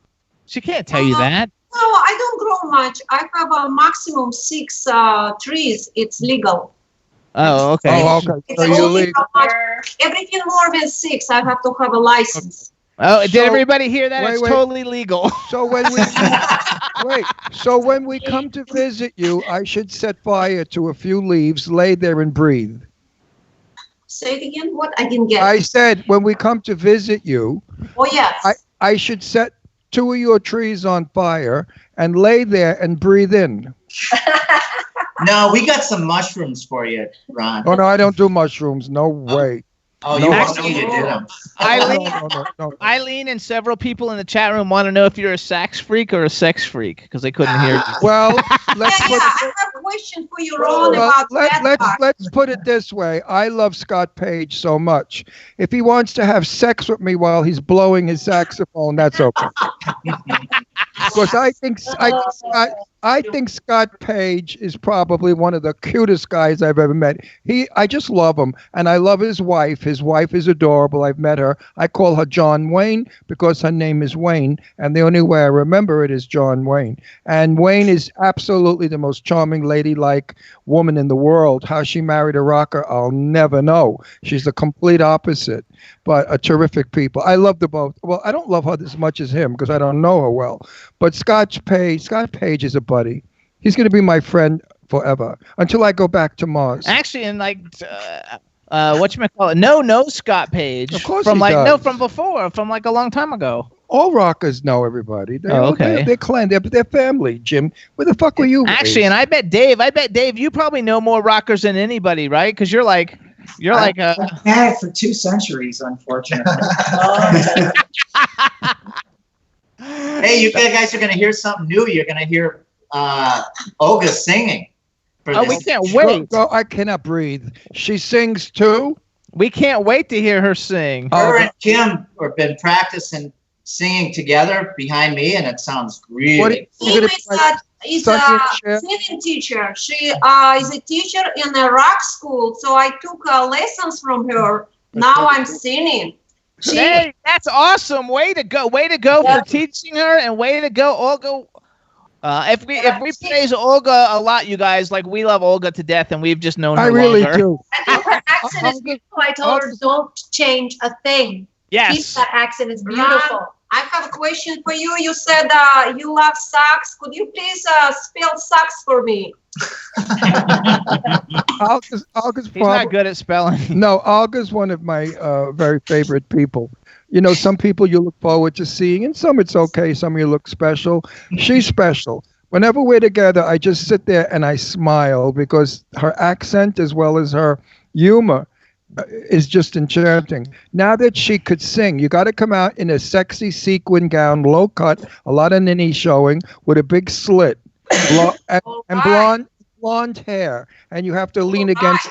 She can't tell you that. No, I don't grow much. I have a maximum 6 trees. It's legal. Oh, okay. Oh, okay. So you leave. Everything more than 6, I have to have a license. Oh, did everybody hear that? It's totally legal. So when we come to visit you, I should set fire to a few leaves, lay there and breathe. Say it again. What? I didn't get. I said when we come to visit you. Oh yes. I should set 2 of your trees on fire and lay there and breathe in. No, we got some mushrooms for you, Ron. Oh no, I don't do mushrooms. No way. Oh, no, you actually did them. Eileen and several people in the chat room want to know if you're a sax freak or a sex freak because they couldn't hear you. Well, I have a question for you, Ron, about let's put it this way. I love Scott Page so much. If he wants to have sex with me while he's blowing his saxophone, that's okay. Because I think Scott Page is probably one of the cutest guys I've ever met. I just love him, and I love his wife. His wife is adorable. I've met her. I call her John Wayne because her name is Wayne, and the only way I remember it is John Wayne. And Wayne is absolutely the most charming, ladylike woman in the world. How she married a rocker, I'll never know. She's the complete opposite, but a terrific people. I love them both. Well, I don't love her as much as him because I don't know her well. But Scott Page is a buddy. He's going to be my friend forever until I go back to Mars. Actually, and like, whatchamacallit? No, Scott Page. Of course, from he like does. No, from before, from like a long time ago. All rockers know everybody. Okay. They're clan. They're family. Jim, where the fuck were you? Actually, raised? and I bet Dave, you probably know more rockers than anybody, right? Because you're like I've had it for 2 centuries, unfortunately. Hey, you guys are going to hear something new. You're going to hear Olga singing. We can't wait. I cannot breathe. She sings too? We can't wait to hear her sing. Her and Kim have been practicing singing together behind me, and it sounds really Kim is a singing teacher. She is a teacher in a rock school, so I took lessons from her. Now I'm singing. Hey, that's awesome! Way to go for teaching her, and way to go, Olga. If we praise Olga a lot, you guys, like we love Olga to death, and we've just known her longer. I really do. I think her accent is beautiful. I told her don't change a thing. Yes. Keep that accent. It's beautiful. I have a question for you. You said you love sax. Could you please spell sax for me? Olga's He's not good at spelling. No, Olga's one of my very favorite people. You know, some people you look forward to seeing, and some it's okay. Some you look special. She's special. Whenever we're together, I just sit there and I smile because her accent as well as her humor is just enchanting. Now that she could sing, you got to come out in a sexy sequin gown, low cut, a lot of ninny showing, with a big slit, and blonde hair, and you have to lean against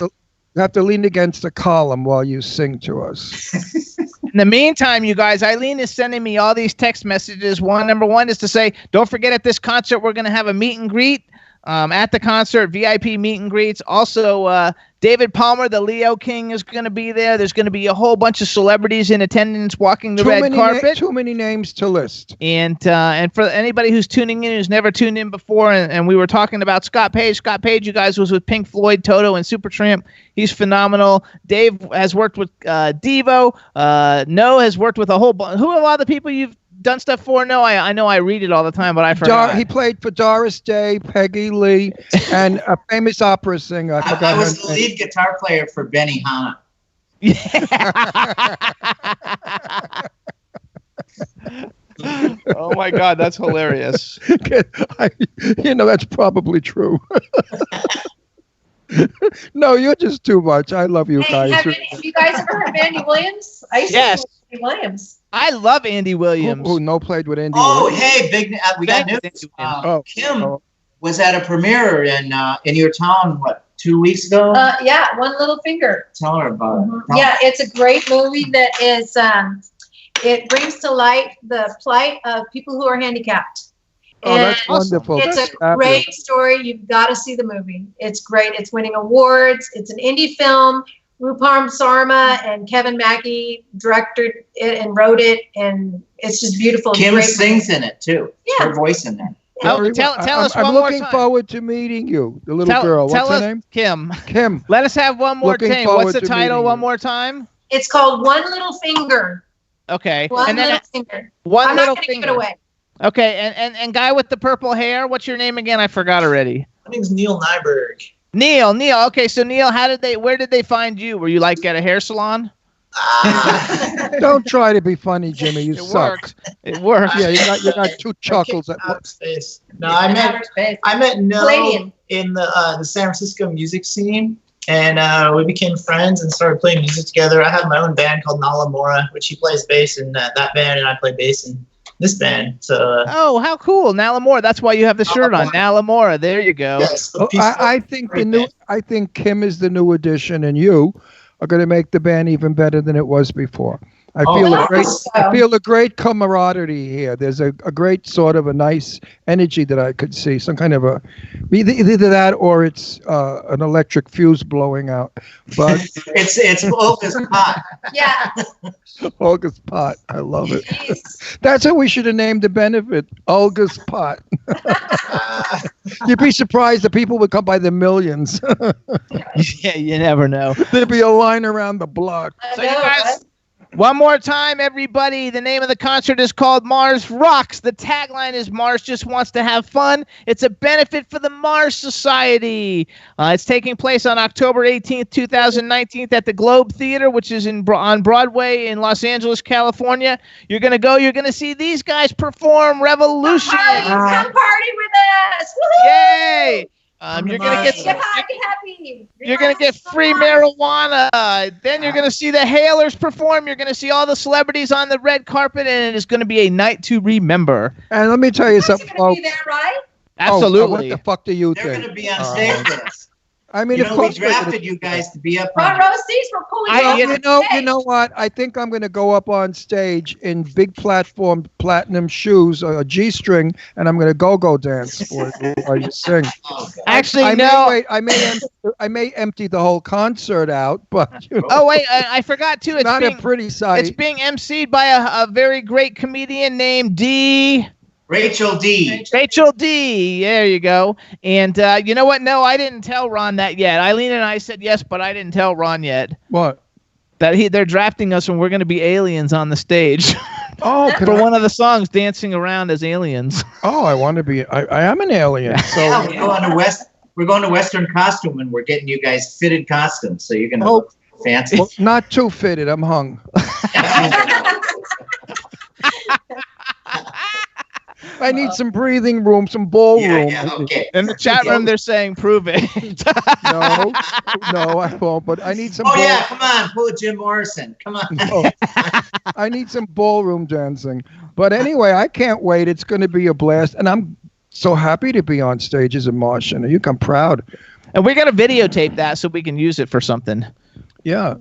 the column while you sing to us. In the meantime, you guys, Eileen is sending me all these text messages. Number one is to say, don't forget at this concert we're going to have a meet and greet. At the concert, VIP meet and greets. Also, David Palmer, the Leo King, is going to be there. There's going to be a whole bunch of celebrities in attendance walking the red carpet. Too many names to list. And for anybody who's tuning in who's never tuned in before, and we were talking about Scott Page. Scott Page, you guys, was with Pink Floyd, Toto, and Supertramp. He's phenomenal. Dave has worked with Devo. No has worked with a whole bunch. Who are a lot of the people you've done stuff for? No, I know I read it all the time, but I forgot. He played for Doris Day, Peggy Lee, and a famous opera singer. I was the lead guitar player for Benny Hanna. Oh my God, that's hilarious. That's probably true. No, you're just too much. I love you Hey, guys. have you guys ever heard of Andy Williams? I used to Yes. listen to Andy Williams. I love Andy Williams. Who no played with Andy Oh, Williams? hey, we got Thank news. you, Andy Kim was at a premiere in your town, 2 weeks ago? Yeah, One Little Finger. Tell her about it. Yeah, it's a great movie that is, it brings to light the plight of people who are handicapped. Oh, that's And wonderful. It's That's a fabulous. great story. You've got to see the movie. It's great. It's winning awards. It's an indie film. Rupam Sarma and Kevin Mackey directed it and wrote it, and it's just beautiful. Kim Great sings movie. in it too. Yeah. Her voice in there. Oh, tell us I'm one more looking time. forward to meeting you, the little girl. What's tell her us, name? Kim. Kim. Let us have one more Looking time. forward What's the to title meeting one you. more time? It's called One Little Finger. Okay. One and then Little Finger. One I'm Little not going to give Finger. it away. Okay, and guy with the purple hair, what's your name again? I forgot already. My name's Neil Nyberg. Neil. Okay, so Neil, where did they find you? Were you like at a hair salon? Don't try to be funny, Jimmy. You It suck. works. It works. Yeah, you got two chuckles at Outer space. No, I met Neil Palladium. in the San Francisco music scene, and we became friends and started playing music together. I have my own band called Nala Mora, which he plays bass in that band, and I play bass in this band. So Oh, how cool. Nalamora. That's why you have the shirt on. Nalamora. There you go. yes, Oh, I think I think Kim is the new addition, and you are going to make the band even better than it was before. I feel a great camaraderie here. There's a great sort of a nice energy that I could see. Some kind of either that or it's an electric fuse blowing out. But it's Olga's pot. Yeah. Olga's pot. I love it. That's what we should have named the benefit. Olga's pot. You'd be surprised that people would come by the millions. Yeah, you never know. There'd be a line around the block. So you guys, one more time, everybody. The name of the concert is called Mars Rocks. The tagline is Mars just wants to have fun. It's a benefit for the Mars Society. It's taking place on October 18th, 2019 at the Globe Theater, which is on Broadway in Los Angeles, California. You're going to go. You're going to see these guys perform Revolution. Come party with us. Woohoo! Yay! You're gonna get Get happy. You're gonna get free marijuana. Then you're gonna see the Hailers perform. You're gonna see all the celebrities on the red carpet, and it is gonna be a night to remember. And let me tell you something, folks. Be there, right? Absolutely. What the fuck do you They're think? going to be on stage with us. I mean, You of know, we course we're gonna- drafted you guys to be up Front on. row seats. We're pulling You know what? I think I'm going to go up on stage in big platform platinum shoes, a G-string, and I'm going to go-go dance while you sing. Actually, I no. I may empty the whole concert out, but you know, Oh wait, I forgot too. It's not being, a pretty sight. It's being emceed by a very great comedian named Rachel D. Rachel D. There you go. And you know what? No, I didn't tell Ron that yet. Eileen and I said yes, but I didn't tell Ron yet. What? That they're drafting us when we're going to be aliens on the stage. Oh, for one of the songs, dancing around as aliens. Oh, I want to be. I am an alien. So Yeah, we're going to Western costume, and we're getting you guys fitted costumes, so you're going to look fancy. well, not too fitted. I'm hung. I need some breathing room, some ballroom. Okay. In the chat room, they're saying, "Prove it." No, I won't. But I need some. Oh yeah, come on, pull a Jim Morrison. Come on. No. I need some ballroom dancing. But anyway, I can't wait. It's going to be a blast, and I'm so happy to be on stage as a Martian. You come proud. And we're going to videotape that so we can use it for something. Yeah.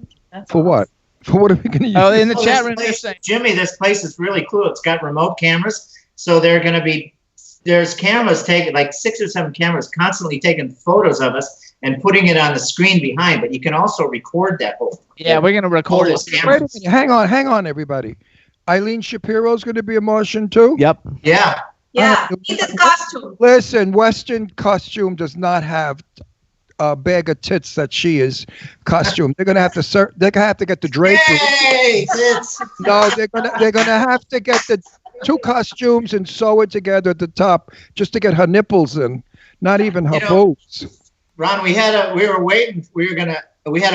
For what? For what are we going to use? Oh, in the Oh, chat this room, they're place- saying. Jimmy, this place is really cool. It's got remote cameras, so there's cameras taking, like 6 or 7 cameras constantly taking photos of us and putting it on the screen behind. But you can also record that whole. Yeah, we're going to record all it. those Wait a cameras. minute. Hang on, everybody. Eileen Shapiro's going to be a Martian too? Yep. Yeah. Yeah. He's in costume. Listen, Western costume does not have a bag of tits that she is costume. They're gonna have to get the drapery. Yay! It's- No, they're gonna have to get the 2 costumes and sew it together at the top just to get her nipples in, not even her You know, boobs. Ron, we had a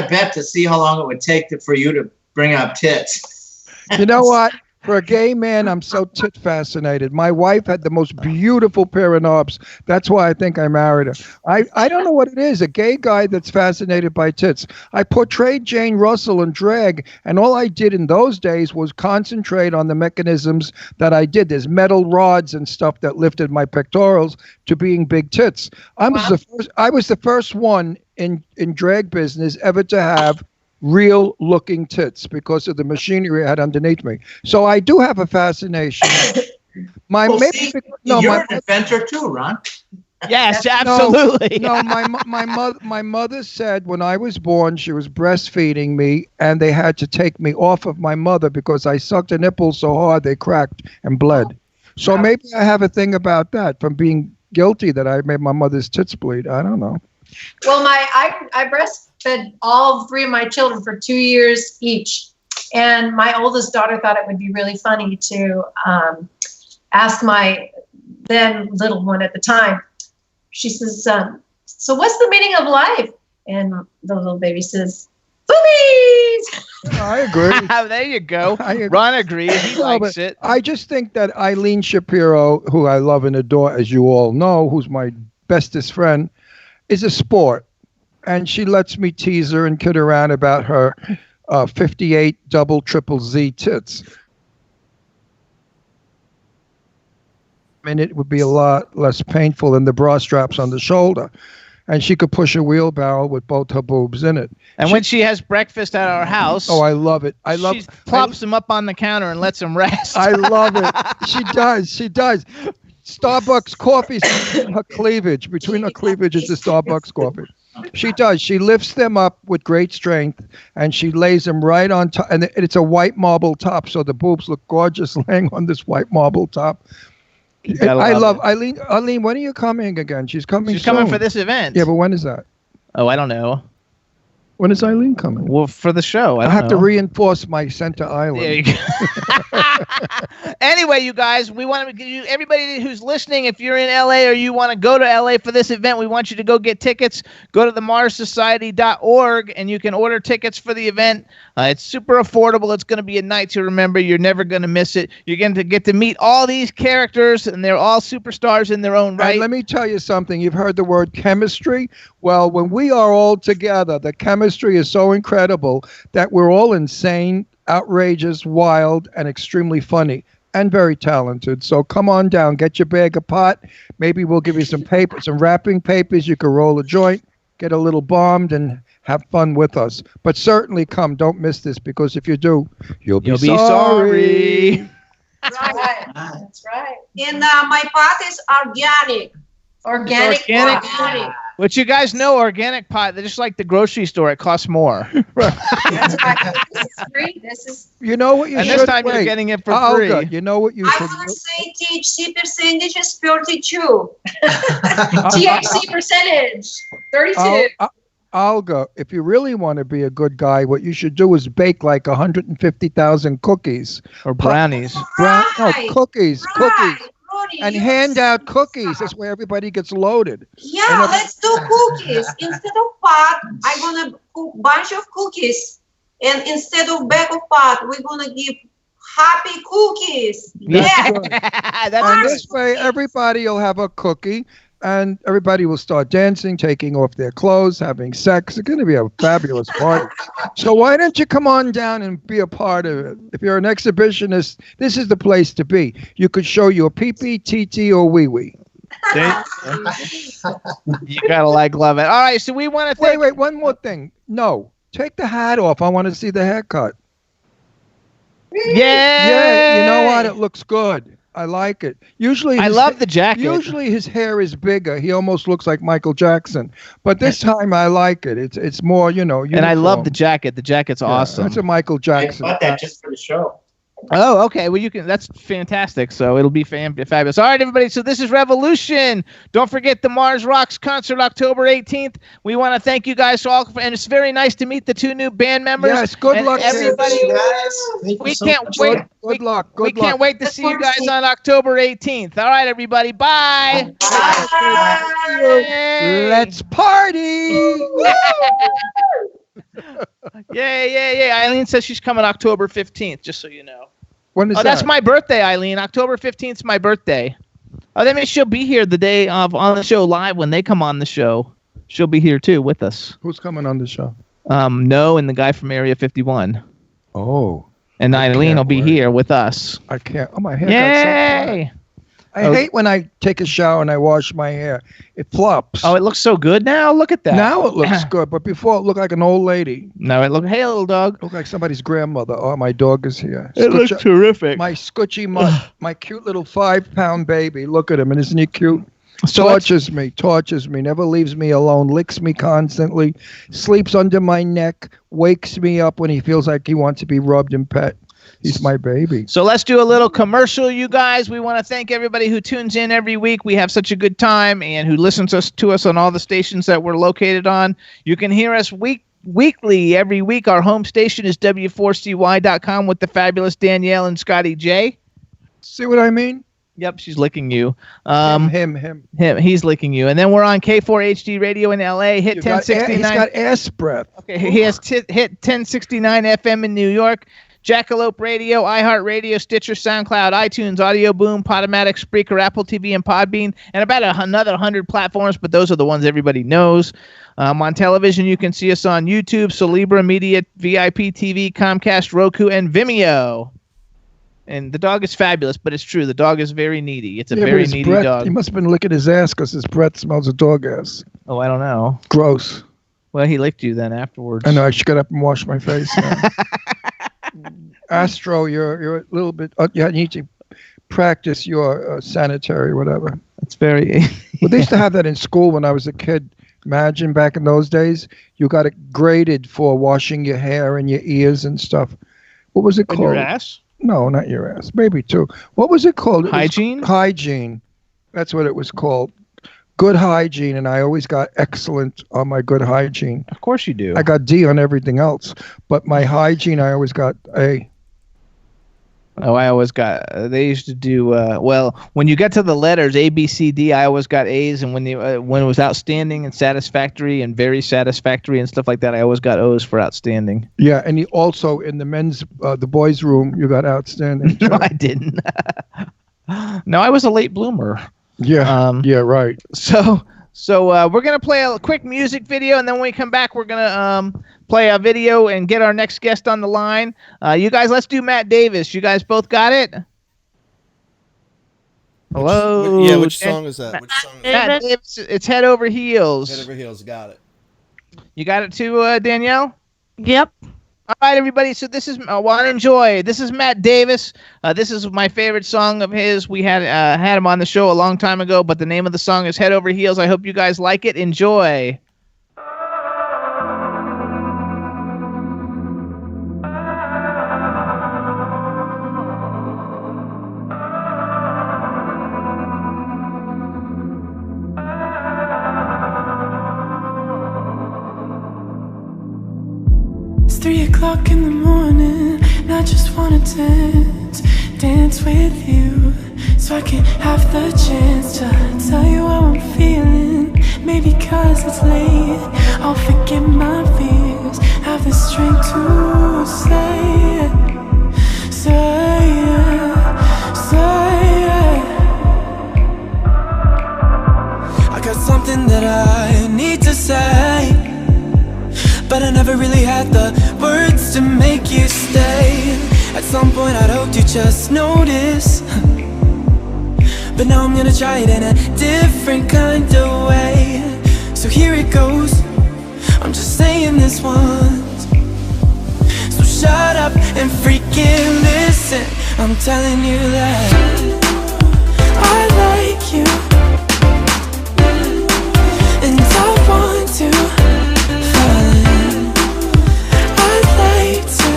bet to see how long it would take for you to bring up tits. You know what? For a gay man, I'm so tit fascinated. My wife had the most beautiful pair of knobs. That's why I think I married her. I don't know what it is. A gay guy that's fascinated by tits. I portrayed Jane Russell in drag, and all I did in those days was concentrate on the mechanisms that I did. There's metal rods and stuff that lifted my pectorals to being big tits. I was the first one in drag business ever to have real looking tits because of the machinery I had underneath me. So I do have a fascination. You're an inventor too, Ron. Yes, absolutely. No, my mother said when I was born, she was breastfeeding me, and they had to take me off of my mother because I sucked a nipple so hard they cracked and bled. So maybe I have a thing about that from being guilty that I made my mother's tits bleed. I don't know. Well, I breastfed all 3 of my children for 2 years each. And my oldest daughter thought it would be really funny to ask my then little one at the time. She says, so what's the meaning of life? And the little baby says, boobies! I agree. There you go. Ron agrees. He likes it. I just think that Eileen Shapiro, who I love and adore, as you all know, who's my bestest friend, is a sport. And she lets me tease her and kid around about her 58 double triple Z tits. And it would be a lot less painful than the bra straps on the shoulder. And she could push a wheelbarrow with both her boobs in it. And when she has breakfast at our house, I love it. She plops them up on the counter and lets them rest. I love it. She does. Starbucks coffee, her cleavage. Between her cleavage is the Starbucks coffee. She does. She lifts them up with great strength, and she lays them right on top. And it's a white marble top, so the boobs look gorgeous laying on this white marble top. I love Eileen. Eileen, when are you coming again? She's coming. She's coming for this event. Yeah, but when is that? Oh, I don't know. When is Eileen coming? Well, for the show. I have to reinforce my center island. There you go. Anyway, you guys, we want to give you, everybody who's listening, if you're in LA or you want to go to LA for this event, we want you to go get tickets. Go to themars.society.org and you can order tickets for the event. It's super affordable. It's going to be a night to remember. You're never going to miss it. You're going to get to meet all these characters, and they're all superstars in their own right. And let me tell you something. You've heard the word chemistry. Well, when we are all together, the chemistry is so incredible that we're all insane, outrageous, wild, and extremely funny and very talented. So come on down, get your bag of pot. Maybe we'll give you some paper, some wrapping papers. You can roll a joint, get a little bombed, and have fun with us. But certainly come. Don't miss this, because if you do, you'll be sorry. Right. That's right. And my pot is organic. Organic. Which you guys know, organic pot, they're just like the grocery store. It costs more. That's right. This is free. This is. You know what you and should this time you're getting it for free. Good. You know what you I should want to say THC percentage is 32. THC percentage 32. Olga, if you really want to be a good guy, what you should do is bake like 150,000 cookies. Or brownies. Cookies. And hand out cookies. That's where everybody gets loaded. Yeah, let's do cookies. Instead of pot, I'm going to cook a bunch of cookies. And instead of bag of pot, we're going to give happy cookies. Yeah. And this way, everybody will have a cookie. And everybody will start dancing, taking off their clothes, having sex. It's going to be a fabulous party. So why don't you come on down and be a part of it? If you're an exhibitionist, this is the place to be. You could show your pee-pee, TT, or wee-wee. You gotta love it. All right, so we want to thank... Wait, one more thing. No, take the hat off. I want to see the haircut. Yeah, you know what? It looks good. I like it. Usually, I love the jacket. Usually, his hair is bigger. He almost looks like Michael Jackson. But this time, I like it. It's more, uniform. And I love the jacket. The jacket's awesome. That's a Michael Jackson. I bought that just for the show. Oh, okay. Well, you can. That's fantastic. So it'll be fabulous. All right, everybody. So this is Revolution. Don't forget the Mars Rocks concert, October 18th. We want to thank you guys all, and it's very nice to meet the 2 new band members. Yes, good luck, everybody. We can't wait. Good luck. We can't wait to see you guys on October 18th. All right, everybody. Bye. Let's party. Yeah. Eileen says she's coming October 15th, just so you know. When is Oh, that's that? my birthday, Eileen. October 15th is my birthday. Oh, that means she'll be here the day of on the show live when they come on the show. She'll be here too with us. Who's coming on the show? No, and the guy from Area 51. Oh. And Eileen can't will be wait. here with us. I can't. Oh, my hair got so Yay! flat. I hate when I take a shower and I wash my hair. It flops. Oh, it looks so good now. Look at that. Now it looks good, but before it looked like an old lady. No, it looked. Hey, little dog. Looked like somebody's grandmother. Oh, my dog is here. It looks terrific. My Scoochie mutt, my cute little 5-pound baby. Look at him, and isn't he cute? So tortures me, never leaves me alone, licks me constantly, sleeps under my neck, wakes me up when he feels like he wants to be rubbed and pet. He's my baby. So let's do a little commercial, you guys. We want to thank everybody who tunes in every week. We have such a good time, and who listens to us on all the stations that we're located on. You can hear us weekly every week. Our home station is W4CY.com with the fabulous Danielle and Scotty J. See what I mean? Yep, she's licking you. Him. He's licking you. And then we're on K4HD Radio in LA. Hit You got 1069. He's got ass breath. Okay, he has hit 1069 FM in New York. Jackalope Radio, iHeartRadio, Stitcher, SoundCloud, iTunes, Audio Boom, Podomatic, Spreaker, Apple TV, and Podbean, and about another 100 platforms, but those are the ones everybody knows. On television, you can see us on YouTube, Celebra Media, VIP TV, Comcast, Roku, and Vimeo. And the dog is fabulous, but it's true. The dog is very needy. It's a very his needy breath, dog. He must have been licking his ass because his breath smells of dog ass. Oh, I don't know. Gross. Well, he licked you then afterwards. I know. I should get up and wash my face now. Astro, you're a little bit. You need to practice your sanitary, whatever. It's very. Well, they used to have that in school when I was a kid. Imagine back in those days, you got it graded for washing your hair and your ears and stuff. What was it called? Your ass? No, not your ass. Maybe too. What was it called? It was hygiene? Hygiene. That's what it was called. Good hygiene, and I always got excellent on my good hygiene. Of course you do. I got D on everything else, but my hygiene, I always got A. Oh, I always got. They used to do well when you get to the letters A, B, C, D. I always got A's, and when it was outstanding and satisfactory and very satisfactory and stuff like that, I always got O's for outstanding. Yeah, and you also in the boys' room, you got outstanding. No, I didn't. No, I was a late bloomer. Yeah. Yeah. Right. So we're gonna play a quick music video, and then when we come back, we're gonna play a video and get our next guest on the line. You guys, let's do Matt Davis. You guys both got it? Hello. Which song is that? Which song is Matt Davis. It's Head Over Heels. Head Over Heels. Got it. You got it too, Danielle? Yep. All right, everybody. So this is want to enjoy. This is Matt Davis. This is my favorite song of his. We had him on the show a long time ago, but the name of the song is Head Over Heels. I hope you guys like it. Enjoy. It's 3 o'clock in the morning, and I just wanna dance with you, so I can have the chance to tell you how I'm feeling. Maybe 'cause it's late, I'll forget my fears, have the strength to say it, say it, say it. I got something that I need to say, but I never really had the words to make you stay. At some point I'd hoped you'd just notice, but now I'm gonna try it in a different kind of way. So here it goes, I'm just saying this once, so shut up and freaking listen. I'm telling you that I like you, and I want to fall in. I'd like to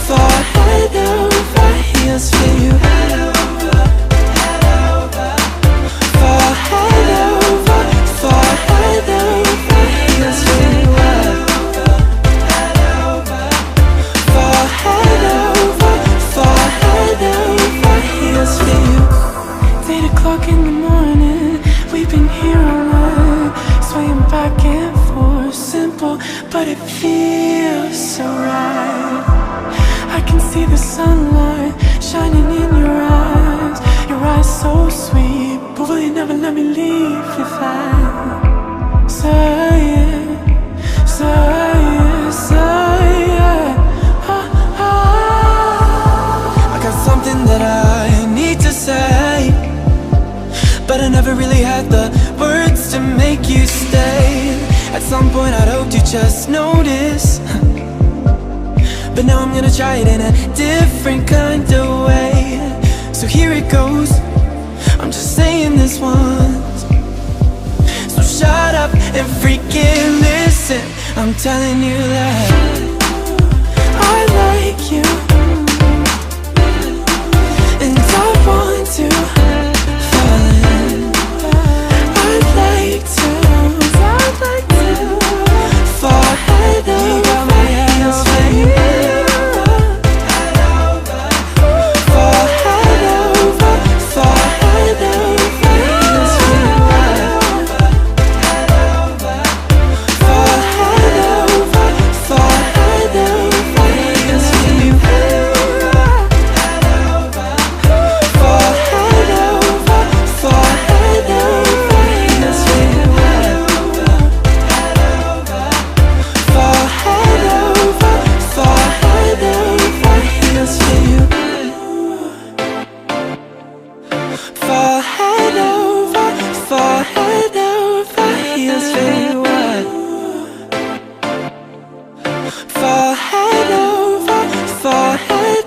fall head over heels for you. Fall head over heels for you. Fall head over heels for you. It's 8 o'clock in the morning, we've been here all night, swaying back and forth, simple, but it feels so right. I can see the sunlight shining in your eyes. Your eyes so sweet, but will you never let me leave if I say it, say it, say it. I got something that I need to say, but I never really had the words to make you stay. At some point I'd hoped you'd just notice, but now I'm gonna try it in a different kind of way. So here it goes, I'm just saying this once. So shut up and freaking listen. I'm telling you that I like you, and I want to fall in. I'd like to fall head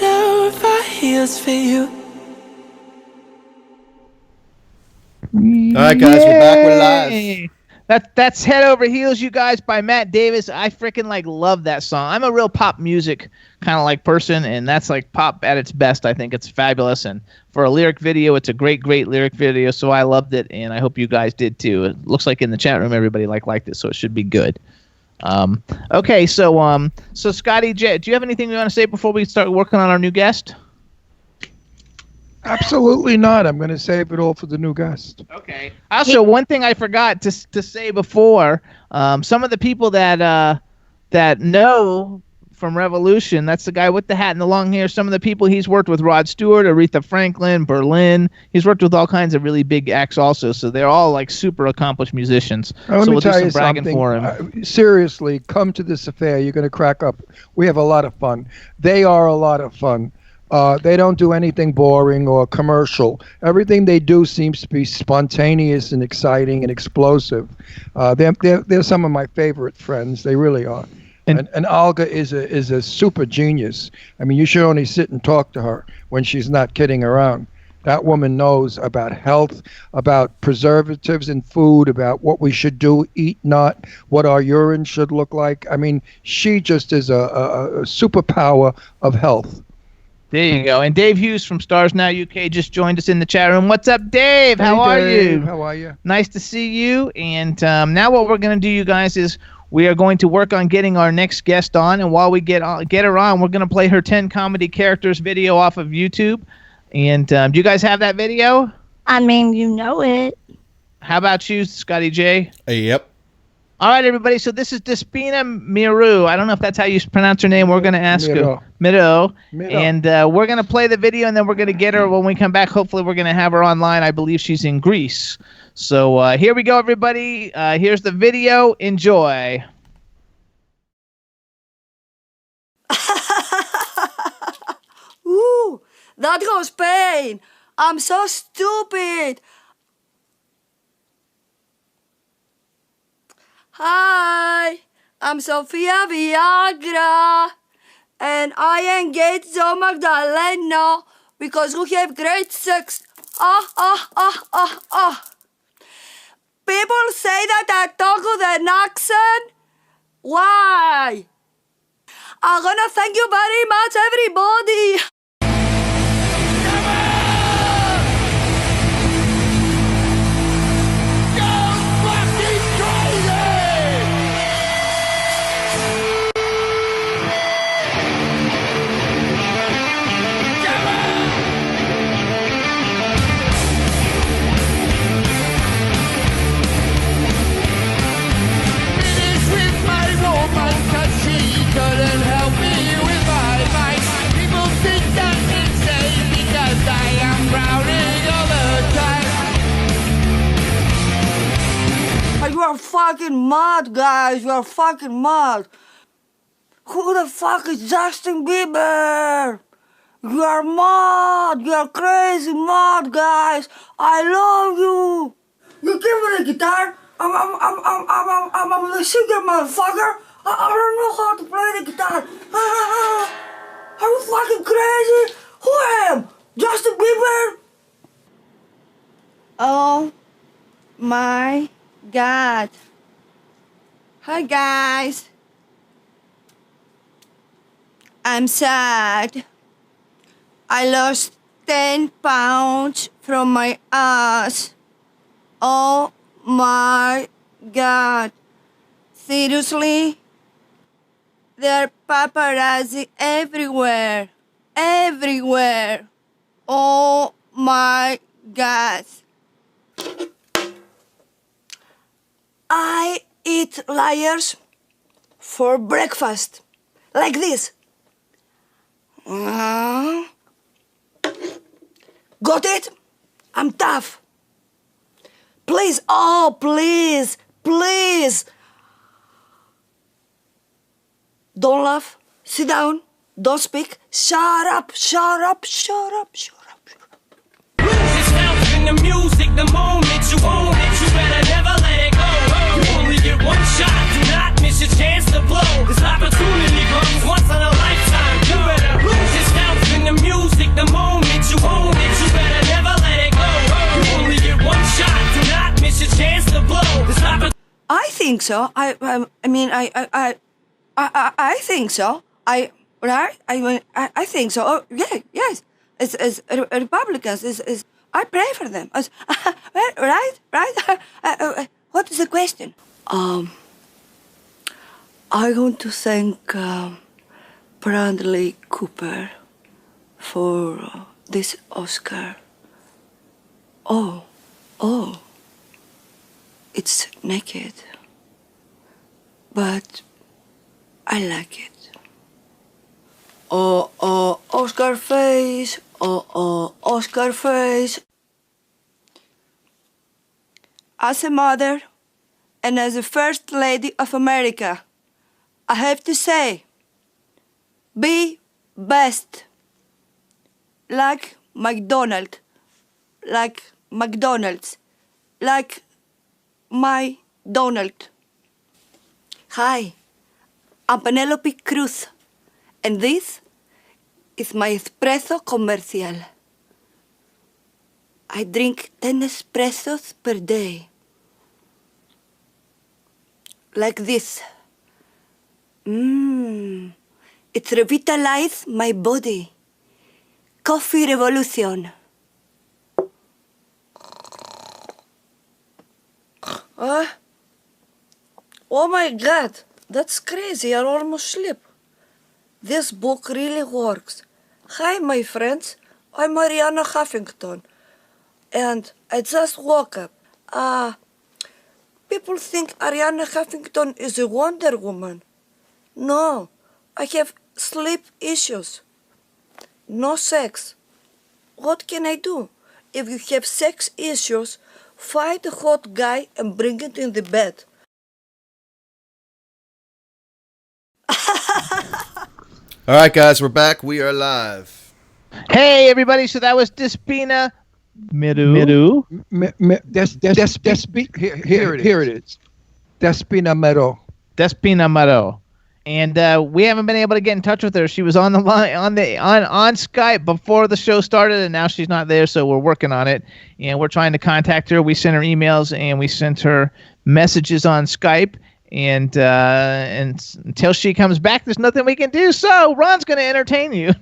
over heels for you. All right, guys, we're back. We're live. That's Head Over Heels, you guys, by Matt Davis. I freaking love that song. I'm a real pop music kind of person, and that's pop at its best. I think it's fabulous, and for a lyric video, it's a great lyric video. So I loved it, and I hope you guys did too. It looks like in the chat room everybody liked it, so it should be good. Okay, so Scotty J, do you have anything you want to say before we start working on our new guest? Absolutely not. I'm going to save it all for the new guest. Okay. Also, one thing I forgot to say before, some of the people that know from Revolution, that's the guy with the hat and the long hair. Some of the people he's worked with: Rod Stewart, Aretha Franklin, Berlin. He's worked with all kinds of really big acts also. So they're all super accomplished musicians. Let me we'll tell do you some bragging something. for him. Seriously, come to this affair. You're going to crack up. We have a lot of fun. They are a lot of fun. They don't do anything boring or commercial. Everything they do seems to be spontaneous and exciting and explosive. They're some of my favorite friends. They really are. And Olga is a super genius. I mean, you should only sit and talk to her when she's not kidding around. That woman knows about health, about preservatives in food, about what we should do, eat not, what our urine should look like. I mean, she just is a superpower of health. There you go. And Dave Hughes from Stars Now UK just joined us in the chat room. What's up, Dave? How are you? How are you? Nice to see you. And now what we're going to do, you guys, is we are going to work on getting our next guest on. And while we get her on, we're going to play her 10 comedy characters video off of YouTube. And do you guys have that video? I mean, you know it. How about you, Scotty J? Yep. All right, everybody. So this is Despina Miru. I don't know if that's how you pronounce her name. We're going to ask her. Miro. And we're going to play the video, and then we're going to get her when we come back. Hopefully, we're going to have her online. I believe she's in Greece. So here we go, everybody. Here's the video. Enjoy. Ooh, that goes pain. I'm so stupid. Hi, I'm Sofia Viagra, and I engaged Zoe Magdalena because we have great sex. People say that I talk with an accent. Why? I'm gonna thank you very much, everybody. Couldn't help me with my mind. fucking mad, guys. You're fucking mad. Who the fuck is Justin Bieber? You're mad. You're crazy mad, guys. I love you. You give me the guitar. I'm the singer, motherfucker. I don't know how to play the guitar. Are you fucking crazy? Who I am? Justin Bieber? Oh my God. Hi guys. I'm sad. I lost 10 pounds from my ass. Oh my God. Seriously? There are paparazzi everywhere. Everywhere. Oh my God. I eat liars for breakfast. Like this. Got it? I'm tough. Please, oh, please, please. Don't laugh. Sit down. Don't speak. Shut up, shut up, shut up, shut up. It's out in the music, the moment you own it, you better never let it go. You only get one shot, do not miss your chance to blow. This opportunity comes once in a lifetime. You better lose yourself in the music, the moment you own it, you better never let it go. You only get one shot, do not miss your chance to blow. This I think so. I think so. I think so. Oh, yeah, yes. As Republicans, I pray for them. Right. What is the question? I want to thank Bradley Cooper for this Oscar. Oh, it's naked, but I like it. Oh, Oscar face. Oh, Oscar face. As a mother and as the First Lady of America, I have to say, be best. Like McDonald's. Like McDonald's. Like my Donald. Hi, I'm Penelope Cruz, and this is my espresso comercial. I drink 10 espressos per day. Like this. It revitalizes my body. Coffee revolution. Oh my God, that's crazy. I almost sleep. This book really works. Hi, my friends. I'm Arianna Huffington. And I just woke up. People think Arianna Huffington is a Wonder Woman. No, I have sleep issues. No sex. What can I do? If you have sex issues, find a hot guy and bring it in the bed. All right, guys, we're back. We are live. Hey, everybody. So that was Despina Miru. Here it is. Despina Mero. Despina Mero. And we haven't been able to get in touch with her. She was on the line on Skype before the show started, and now she's not there. So we're working on it, and we're trying to contact her. We sent her emails and we sent her messages on Skype. And until she comes back, there's nothing we can do. So Ron's going to entertain you.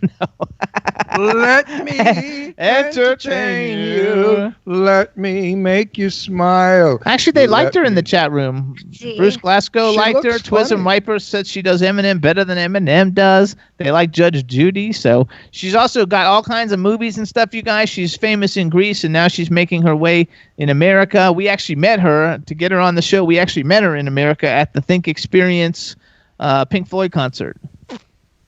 Let me entertain you. Let me make you smile. Actually, they liked her in the chat room. Bruce Glasgow liked her. Twism Riper said she does Eminem better than Eminem does. They like Judge Judy. So she's also got all kinds of movies and stuff, you guys. She's famous in Greece, and now she's making her way in America. We actually met her to get her on the show. We actually met her in America at the Think Experience Pink Floyd concert.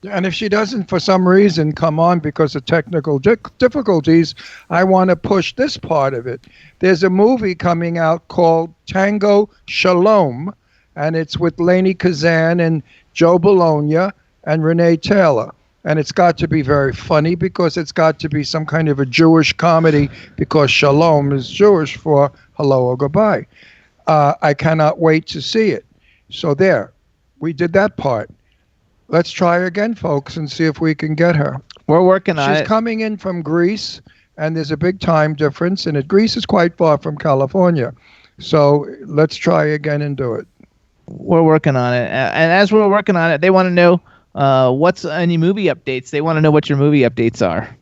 And if she doesn't, for some reason, come on because of technical difficulties, I want to push this part of it. There's a movie coming out called Tango Shalom and it's with Lainey Kazan and Joe Bologna and Renee Taylor. And it's got to be very funny because it's got to be some kind of a Jewish comedy because shalom is Jewish for hello or goodbye. I cannot wait to see it. So there, we did that part. Let's try again, folks, and see if we can get her. We're working on it. She's coming in from Greece, and there's a big time difference, and Greece is quite far from California. So let's try again and do it. We're working on it. And as we're working on it, they want to know what's any movie updates. They want to know what your movie updates are.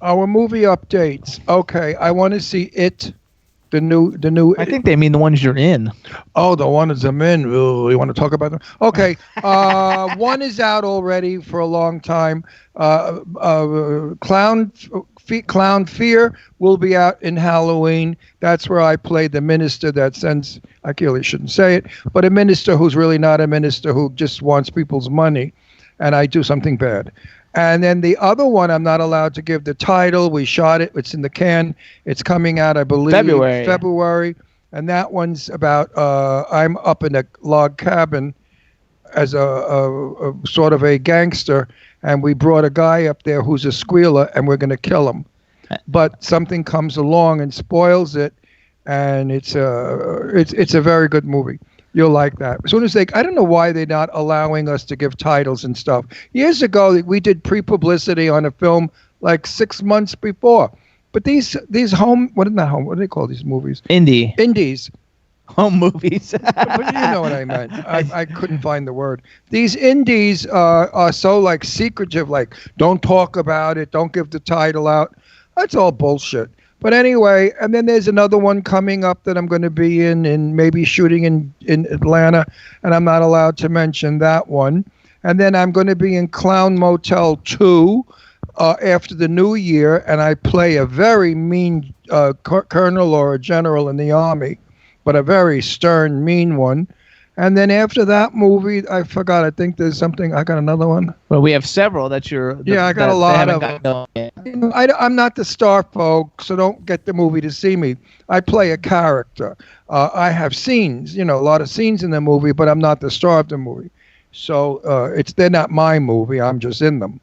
Our movie updates. Okay, I want to see It, the new. I think they mean the ones you're in. Oh, the ones I'm in. Ooh, you want to talk about them? Okay, one is out already for a long time. Clown Fear will be out in Halloween. That's where I play the minister that sends. I really shouldn't say it, but a minister who's really not a minister who just wants people's money, and I do something bad. And then the other one, I'm not allowed to give the title. We shot it. It's in the can. It's coming out, I believe, February. And that one's about I'm up in a log cabin as a sort of a gangster, and we brought a guy up there who's a squealer, and we're going to kill him. But something comes along and spoils it, and it's a very good movie. You'll like that. As soon as I don't know why they're not allowing us to give titles and stuff. Years ago, we did pre-publicity on a film like 6 months before. But these home, what do they call these movies? Indies. Home movies. But you know what I meant. I couldn't find the word. These indies are so like secretive, like don't talk about it, don't give the title out. That's all bullshit. But anyway, and then there's another one coming up that I'm going to be in maybe shooting in Atlanta, and I'm not allowed to mention that one. And then I'm going to be in Clown Motel 2 after the new year, and I play a very mean colonel or a general in the army, but a very stern, mean one. And then after that movie, I forgot. I think there's something. I got another one. Well, we have several that you're. Yeah, I got a lot of them. I'm not the star, folks, so don't get the movie to see me. I play a character. I have scenes, a lot of scenes in the movie, but I'm not the star of the movie. So they're not my movie. I'm just in them.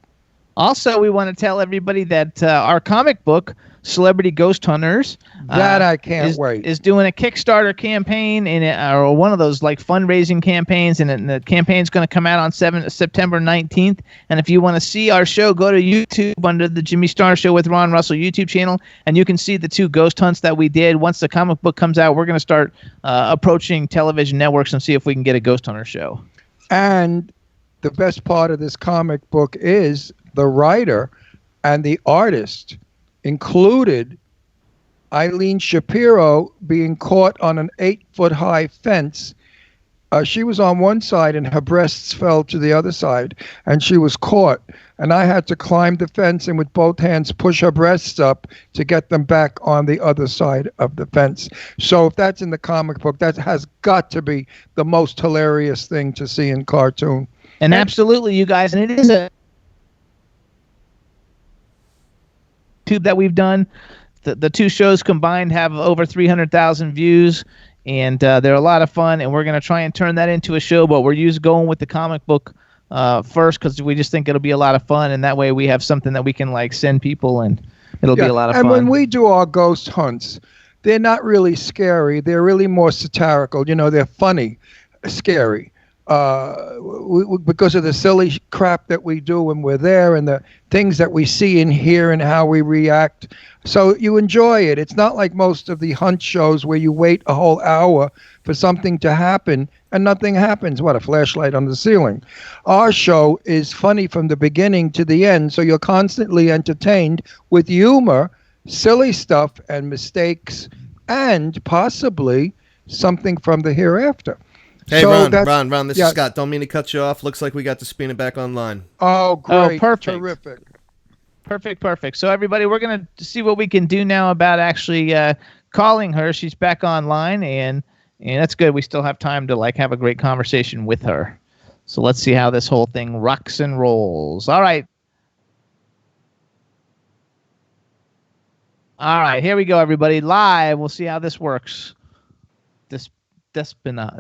Also, we want to tell everybody that our comic book, Celebrity Ghost Hunters, that I can't wait, is doing a Kickstarter campaign or one of those like fundraising campaigns, and the campaign's going to come out on September 19th. And if you want to see our show, go to YouTube under the Jimmy Star Show with Ron Russell YouTube channel, and you can see the 2 ghost hunts that we did. Once the comic book comes out, we're going to start approaching television networks and see if we can get a Ghost Hunter show. And the best part of this comic book is the writer and the artist included Eileen Shapiro being caught on an 8-foot-high fence. She was on one side and her breasts fell to the other side, and she was caught. And I had to climb the fence and with both hands push her breasts up to get them back on the other side of the fence. So if that's in the comic book, that has got to be the most hilarious thing to see in cartoon. And absolutely, you guys, and it is a YouTube that we've done. The 2 shows combined have over 300,000 views, and they're a lot of fun, and we're going to try and turn that into a show, but we're going with the comic book first because we just think it'll be a lot of fun, and that way we have something that we can like send people, and it'll be a lot of fun. And when we do our ghost hunts, they're not really scary. They're really more satirical. They're funny, scary. Because of the silly crap that we do when we're there and the things that we see and hear and how we react. So you enjoy it. It's not like most of the hunt shows where you wait a whole hour for something to happen and nothing happens. What, a flashlight on the ceiling? Our show is funny from the beginning to the end, so you're constantly entertained with humor, silly stuff, and mistakes, and possibly something from the hereafter. Hey, so Ron, this is Scott. Don't mean to cut you off. Looks like we got to spin it back online. Oh, great. Oh, perfect. Terrific. Perfect. So, everybody, we're going to see what we can do now about actually calling her. She's back online, and that's good. We still have time to have a great conversation with her. So let's see how this whole thing rocks and rolls. All right. Here we go, everybody. Live. We'll see how this works. Despina.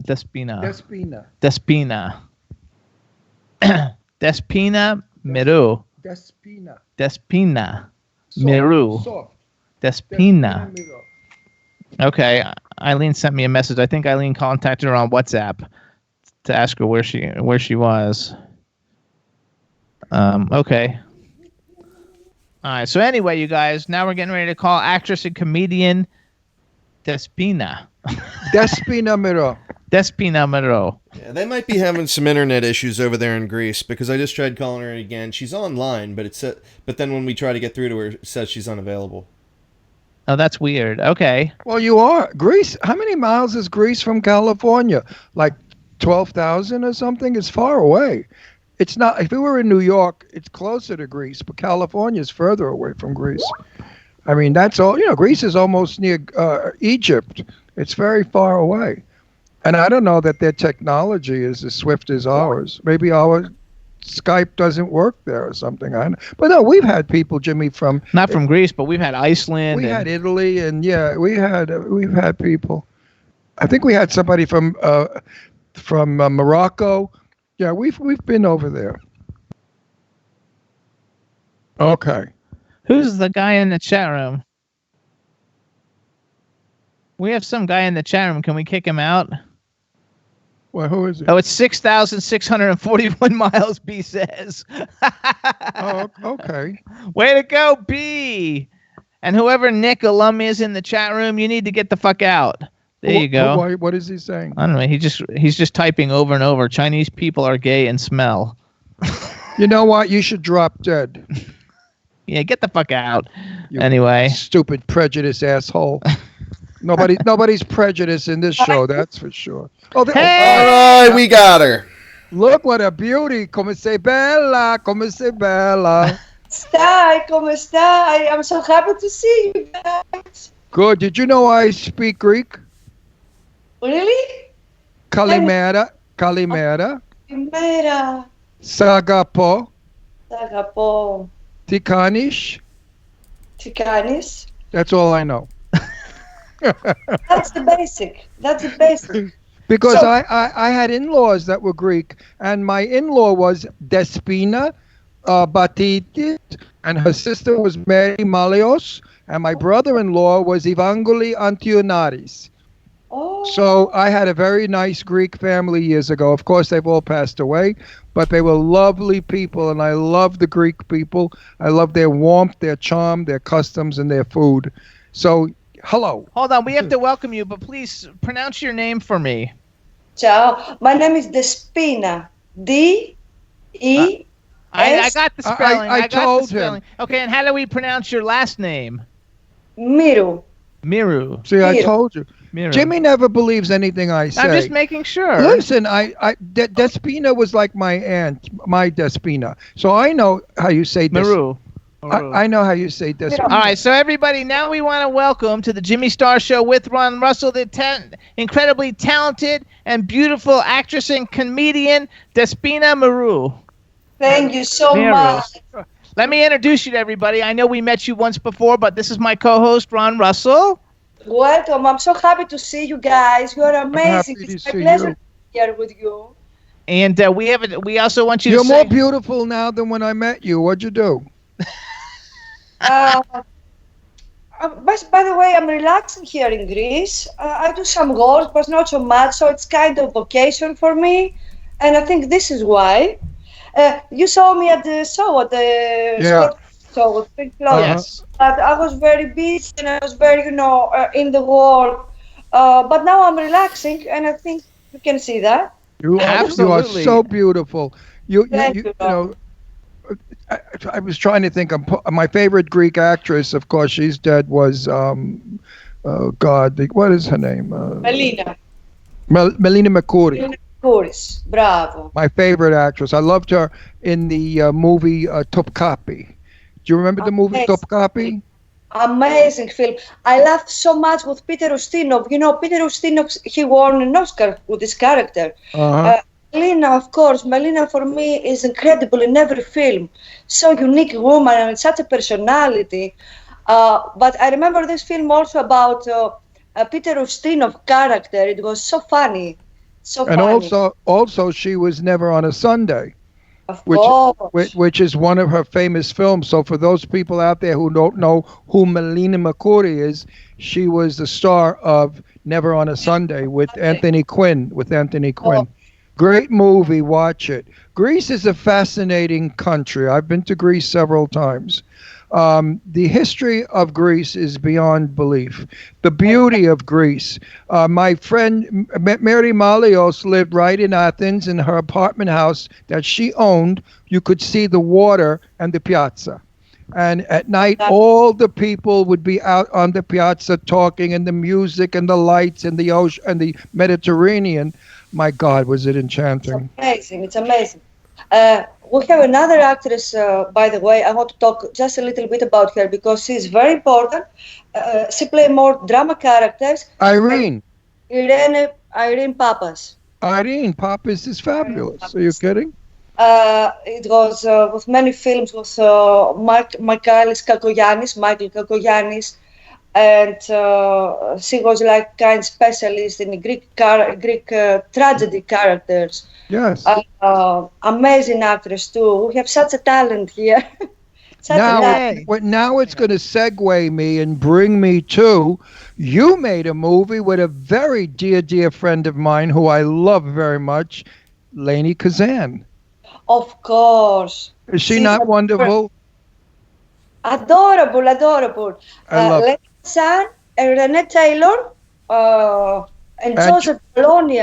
Despina Miru. Despina Miru. Soft. Despina. Okay, Eileen sent me a message. I think Eileen contacted her on WhatsApp to ask her where she was. Okay. All right. So anyway, you guys, now we're getting ready to call actress and comedian Despina. Despina Miro. Despina Miro. Yeah, they might be having some internet issues over there in Greece because I just tried calling her again. She's online, but then when we try to get through to her, it says she's unavailable. Oh, that's weird. Okay. Well, you are. Greece, how many miles is Greece from California? Like 12,000 or something? It's far away. It's not, if we were in New York, it's closer to Greece, but California is further away from Greece. I mean, that's all, Greece is almost near Egypt. It's very far away. And I don't know that their technology is as swift as ours. Maybe our Skype doesn't work there or something. But no, we've had people, Jimmy, from not from Greece, but we've had Iceland. We had Italy, and we've had people. I think we had somebody from Morocco. Yeah, we've been over there. Okay. Who's the guy in the chat room? We have some guy in the chat room. Can we kick him out? Well, who is it? Oh, it's 6,641 miles, B says. Oh, okay. Way to go, B. And whoever Nick Alum is in the chat room, you need to get the fuck out. There you go. What is he saying? I don't know. He's just typing over and over. Chinese people are gay and smell. You know what? You should drop dead. Yeah, get the fuck out. You anyway. Stupid prejudice asshole. Nobody's prejudiced in this show, that's for sure. Oh, hey! All right, we got her. Look what a beauty. Come sei bella, come sei bella. Stai, come stai? I'm so happy to see you guys. Good. Did you know I speak Greek? Really? Kalimera. Kalimera. Sagapo. Sagapo. Tikanis. Tikanis. That's all I know. That's the basic. Because so, I had in-laws that were Greek, and my in-law was Despina Batidis, and her sister was Mary Malios, and my brother-in-law was Evangeli Antionaris. Oh. So I had a very nice Greek family years ago. Of course, they've all passed away, but they were lovely people, and I love the Greek people. I love their warmth, their charm, their customs, and their food. So, hello. Hold on, we have to welcome you, but please pronounce your name for me. Ciao. My name is Despina. D-E-S. I got the spelling. I told him. Okay, and how do we pronounce your last name? Miru. See, I told you. Miru. Jimmy never believes anything I say. I'm just making sure. Listen, Despina was like my aunt, my Despina. So I know how you say Miru. I know how you say Despina. All right, so everybody, now we want to welcome to the Jimmy Star Show with Ron Russell, the incredibly talented and beautiful actress and comedian, Despina Miru. Thank you so much. Let me introduce you to everybody. I know we met you once before, but this is my co-host, Ron Russell. Welcome. I'm so happy to see you guys. You are amazing. It's my pleasure to be here with you. And we also want you You're to more beautiful now than when I met you. What'd you do? By the way, I'm relaxing here in Greece. I do some work, but not so much, so it's kind of vacation for me. And I think this is why. You saw me at the show, show with Pink Floyd. Yes. But I was very busy and I was very, in the work. But now I'm relaxing, and I think you can see that. You are so beautiful. You know, I was trying to think of my favorite Greek actress. Of course, she's dead. Was what is her name? Melina. Melina Mercouri. Melina Mercouri. Bravo. My favorite actress. I loved her in the movie Topkapi. Do you remember the movie Topkapi? Amazing film. I laughed so much with Peter Ustinov. You know, Peter Ustinov, he won an Oscar with his character. Melina, of course. Melina, for me, is incredible in every film. So unique woman and such a personality. But I remember this film also about Peter Ustinov character. It was so funny. So And funny. also, she was Never on a Sunday, Of course. which is one of her famous films. So for those people out there who don't know who Melina Mercouri is, she was the star of Never on a Sunday with Anthony Quinn. Great movie, watch it. Greece is a fascinating country. I've been to Greece several times. The history of Greece is beyond belief. The beauty of Greece. My friend Mary Malios lived right in Athens in her apartment house that she owned. You could see the water and the piazza. And at night, all the people would be out on the piazza talking, and the music and the lights and the ocean and the Mediterranean. My God, was it enchanting. It's amazing. We have another actress, by the way. I want to talk just a little bit about her because she's very important. She plays more drama characters. Irene Papas. Irene Papas is fabulous. Are you kidding? It was with many films with Michael Kakoyannis, and she was like kind of specialist in Greek tragedy characters. Yes. Amazing actress too. We have such a talent here. Now it's going to segue me and bring me to, you made a movie with a very dear friend of mine who I love very much, Lainie Kazan. Of course. Is she not wonderful? Adorable. I love Lainie Kazan and Renee Taylor and Joseph Bologna.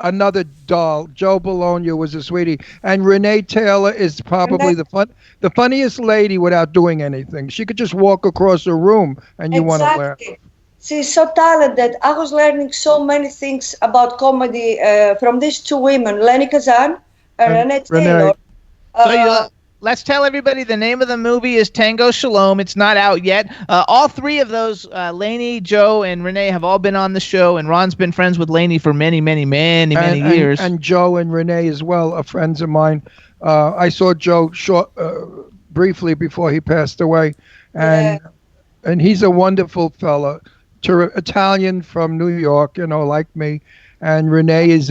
Another doll. Joe Bologna was a sweetie. And Renee Taylor is probably the funniest lady without doing anything. She could just walk across a room and you want to laugh. She's so talented. I was learning so many things about comedy from these two women, Lainie Kazan and Renee Taylor. Let's tell everybody the name of the movie is Tango Shalom. It's not out yet. All three of those, Lainie, Joe, and Renee, have all been on the show, and Ron's been friends with Lainie for many years. And Joe and Renee as well are friends of mine. I saw Joe briefly before he passed away, and he's a wonderful fella, Italian from New York, like me, and Renee is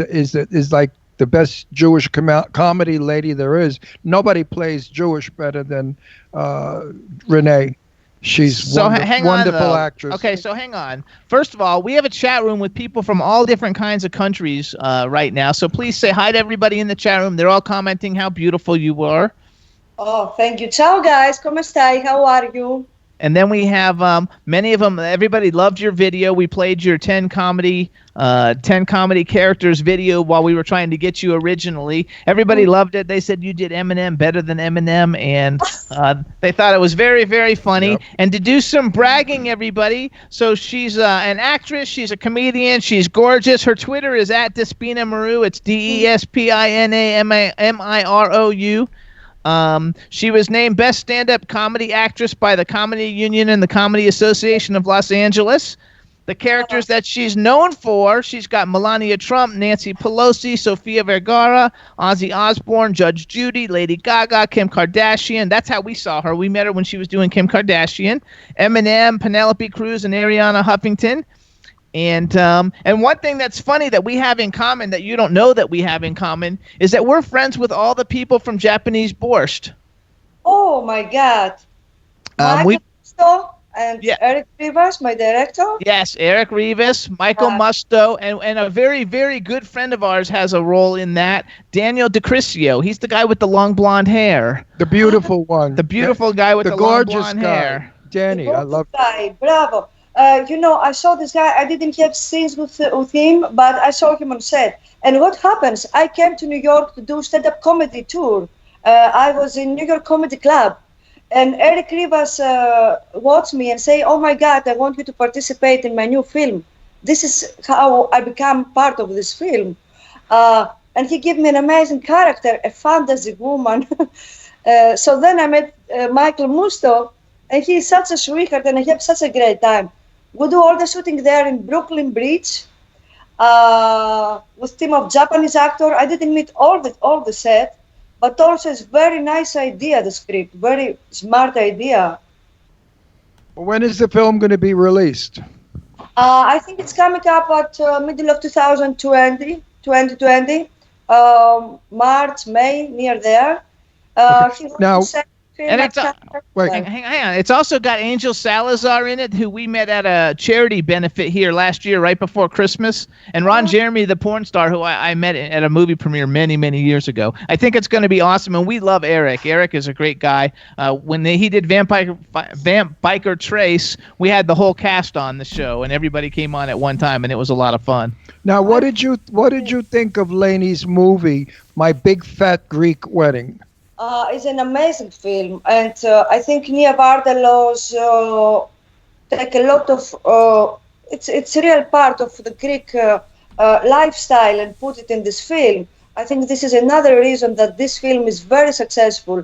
like the best Jewish comedy lady there is. Nobody plays Jewish better than Renee. She's wonderful actress. Okay, so hang on. First of all, we have a chat room with people from all different kinds of countries right now. So please say hi to everybody in the chat room. They're all commenting how beautiful you are. Oh, thank you. Ciao, guys. Come stai? How are you? And then we have many of them. Everybody loved your video. We played your 10 comedy characters video while we were trying to get you originally. Everybody loved it. They said you did Eminem better than Eminem, and they thought it was very, very funny. Yep. And to do some bragging, everybody. So she's an actress. She's a comedian. She's gorgeous. Her Twitter is @Despina Marou. It's DESPINAMIROU. She was named Best Stand-Up Comedy Actress by the Comedy Union and the Comedy Association of Los Angeles. The characters that she's known for, she's got Melania Trump, Nancy Pelosi, Sofia Vergara, Ozzy Osbourne, Judge Judy, Lady Gaga, Kim Kardashian. That's how we saw her. We met her when she was doing Kim Kardashian. Eminem, Penelope Cruz, and Ariana Huffington. And one thing that's funny that we have in common that you don't know that we have in common is that we're friends with all the people from Japanese Borscht. Oh my God! Eric Rivas, my director. Yes, Eric Rivas, Michael Musto, and a very, very good friend of ours has a role in that. Daniel DeCrisio. He's the guy with the long blonde hair. The beautiful one. The beautiful guy with the long blonde hair. Danny, I love guy. Bravo. I saw this guy. I didn't have scenes with him, but I saw him on set. And what happens? I came to New York to do stand-up comedy tour. I was in New York Comedy Club, and Eric Rivas watched me and say, "Oh my God, I want you to participate in my new film." This is how I become part of this film. And he gave me an amazing character, a fantasy woman. So then I met Michael Musto, and he's such a sweetheart, and I have such a great time. We do all the shooting there in Brooklyn Bridge with team of Japanese actor. I didn't meet all the set, but also it's very nice idea, the script, very smart idea. When is the film going to be released? I think it's coming up at middle of 2020, March, May, near there. Now, And it's hang on. It's also got Angel Salazar in it, who we met at a charity benefit here last year, right before Christmas. And Ron Jeremy, the porn star, who I met at a movie premiere many, many years ago. I think it's going to be awesome, and we love Eric. Eric is a great guy. When he did Vamp Biker Trace, we had the whole cast on the show, and everybody came on at one time, and it was a lot of fun. Now, what did you think of Lainey's movie, My Big Fat Greek Wedding? It's an amazing film, and I think Nia Vardalos take a lot of it's a real part of the Greek lifestyle and put it in this film. I think this is another reason that this film is very successful.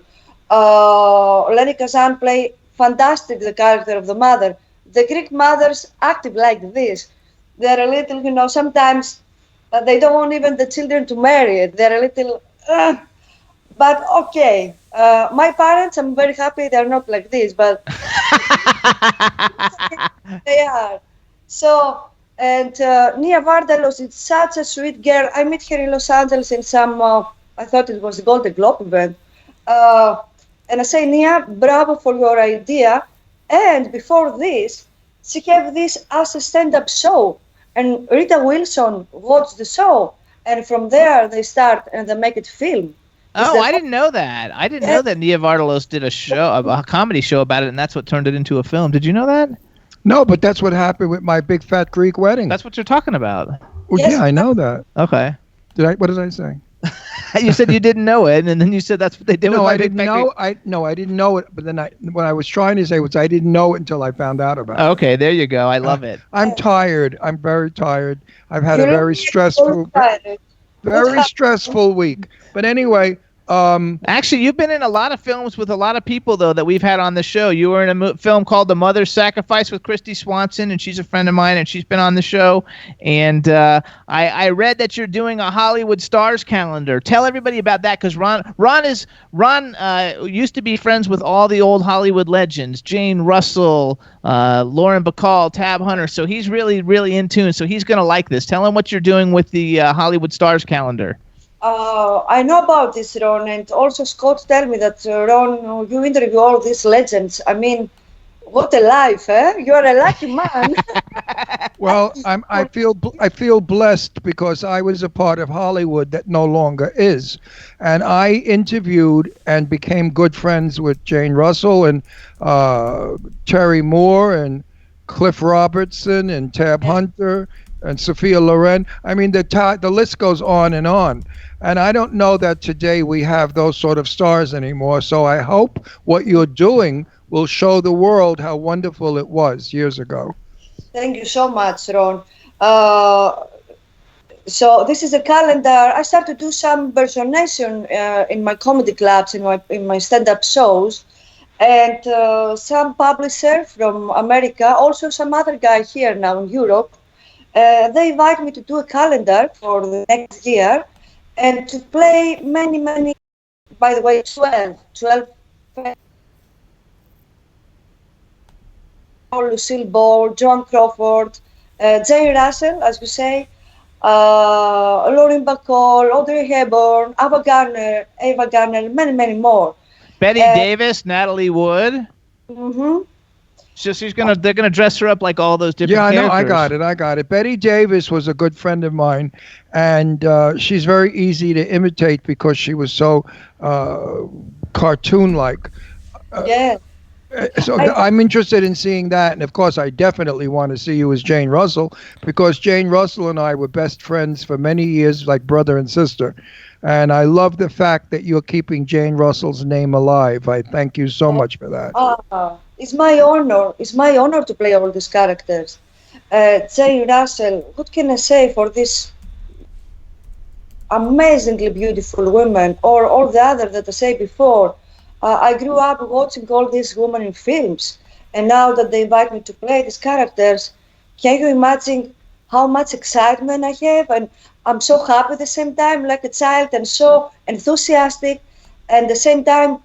Lenny Kazan play fantastic the character of the mother. The Greek mothers acted like this. They're a little, sometimes they don't want even the children to marry. They're a little. But okay, my parents, I'm very happy they're not like this, but they are. So, and Nia Vardalos is such a sweet girl. I met her in Los Angeles in some, I thought it was the Golden Globe event. And I say, Nia, bravo for your idea. And before this, she had this as a stand-up show. And Rita Wilson watched the show. And from there, they start and they make it film. Oh, I didn't know that. I didn't know that Nia Vardalos did a comedy show about it, and that's what turned it into a film. Did you know that? No, but that's what happened with My Big Fat Greek Wedding. That's what you're talking about. Well, yeah, I know that. Okay. What did I say? You said you didn't know it, and then you said that's what they did with My Big Fat Greek. I didn't know it, but then what I was trying to say was I didn't know it until I found out about it. Okay, there you go. I love it. I'm tired. I'm very tired. I've had a very stressful week. But anyway, actually, you've been in a lot of films with a lot of people, though, that we've had on the show. You were in a film called The Mother's Sacrifice with Christy Swanson, and she's a friend of mine, and she's been on the show. And I read that you're doing a Hollywood Stars calendar. Tell everybody about that, because Ron used to be friends with all the old Hollywood legends, Jane Russell, Lauren Bacall, Tab Hunter. So he's really, really in tune. So he's going to like this. Tell him what you're doing with the Hollywood Stars calendar. I know about this, Ron, and also Scott told me that, Ron, you interview all these legends. I mean, what a life, eh? You're a lucky man. Well, I feel blessed because I was a part of Hollywood that no longer is, and I interviewed and became good friends with Jane Russell and Terry Moore and Cliff Robertson and Tab Hunter and Sophia Loren. I mean, the list goes on. And I don't know that today we have those sort of stars anymore. So I hope what you're doing will show the world how wonderful it was years ago. Thank you so much, Ron. So this is a calendar. I started to do some impersonation in my comedy clubs, in my stand-up shows. And some publisher from America, also some other guy here now in Europe, they invite me to do a calendar for the next year and to play many, by the way, 12 Lucille Ball, Joan Crawford, Jane Russell, as you say, Lauren Bacall, Audrey Hepburn, Ava Gardner, many more. Betty Davis, Natalie Wood. Mm-hmm. So they're gonna dress her up like all those different characters. Yeah, I got it. Betty Davis was a good friend of mine, and she's very easy to imitate because she was so cartoon-like. Yeah. So I'm interested in seeing that, and of course I definitely want to see you as Jane Russell, because Jane Russell and I were best friends for many years, like brother and sister. And I love the fact that you're keeping Jane Russell's name alive. I thank you so much for that. It's my honor. It's my honor to play all these characters. Jane Russell, what can I say for this amazingly beautiful woman, or all the other that I said before? I grew up watching all these women in films, and now that they invite me to play these characters, can you imagine how much excitement I have? And I'm so happy at the same time, like a child, and so enthusiastic, and at the same time,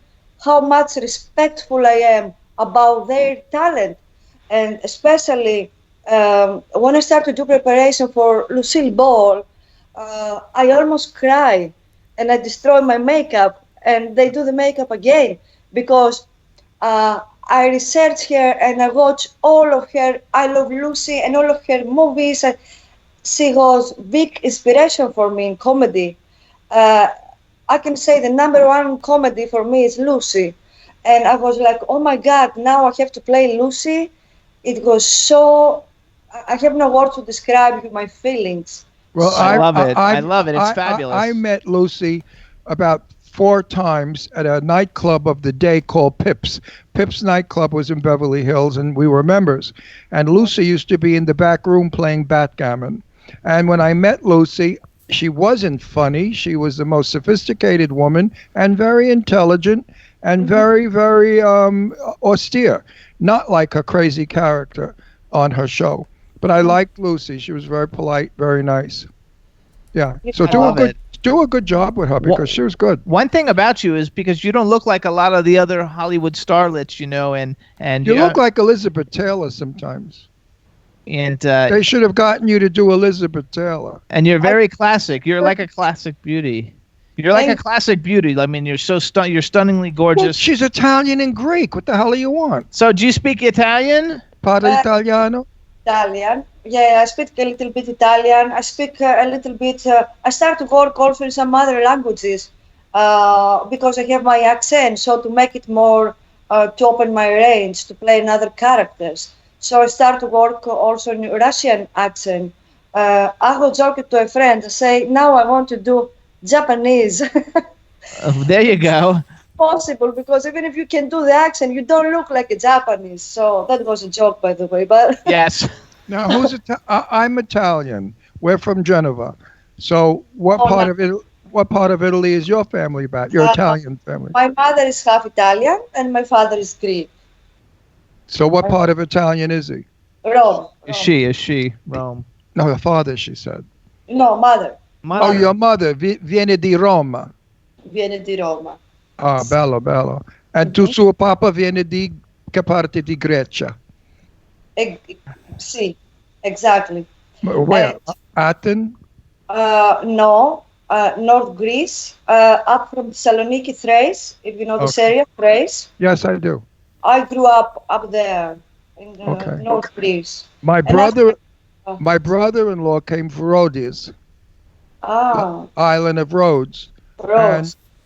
how much respectful I am about their talent, and especially when I started to do preparation for Lucille Ball, I almost cry and I destroy my makeup, and they do the makeup again because I research her and I watch all of her I Love Lucy and all of her movies. And she was big inspiration for me in comedy. I can say the #1 comedy for me is Lucy. And I was like, oh my God, now I have to play Lucy. It was so, I have no word to describe my feelings. Well, I love it. I love it. It's fabulous. I met Lucy about 4 times at a nightclub of the day called Pips. Pips nightclub was in Beverly Hills, and we were members. And Lucy used to be in the back room playing backgammon. And when I met Lucy, she wasn't funny. She was the most sophisticated woman and very intelligent and very, very austere. Not like a crazy character on her show. But I liked Lucy. She was very polite, very nice. Yeah. So do a good job with her because she was good. One thing about you is because you don't look like a lot of the other Hollywood starlets, you know, and you look like Elizabeth Taylor sometimes. And they should have gotten you to do Elizabeth Taylor. And you're very classic. You're like a classic beauty. You're like a classic beauty. I mean, you're you're stunningly gorgeous. Well, she's Italian and Greek. What the hell do you want? So, do you speak Italian? Parla Italiano? Italian. Yeah, I speak a little bit Italian. I speak a little bit. I start to work also in some other languages because I have my accent. So to make it more, to open my range, to play in other characters. So I start to work also in Russian accent. I was joking to a friend. I say, now I want to do Japanese. There you go. Possible, because even if you can do the accent, you don't look like a Japanese. So that was a joke, by the way. But yes. Now, I'm Italian. We're from Genova. So what part of Italy is your family back? Your Italian family? My mother is half Italian and my father is Greek. So what part of Italian is he? Rome. Is she Rome? No, her father, she said. No, mother. Oh, your mother viene di Roma. Viene di Roma. Ah, bello, bello. And suo papa viene di che parte di Grecia? Sì, exactly. Where? Athens? No, North Greece, up from Thessaloniki, Thrace, if you know this area, Thrace. Yes, I do. I grew up there in North Greece. My brother-in-law came from Rhodes. Island of Rhodes.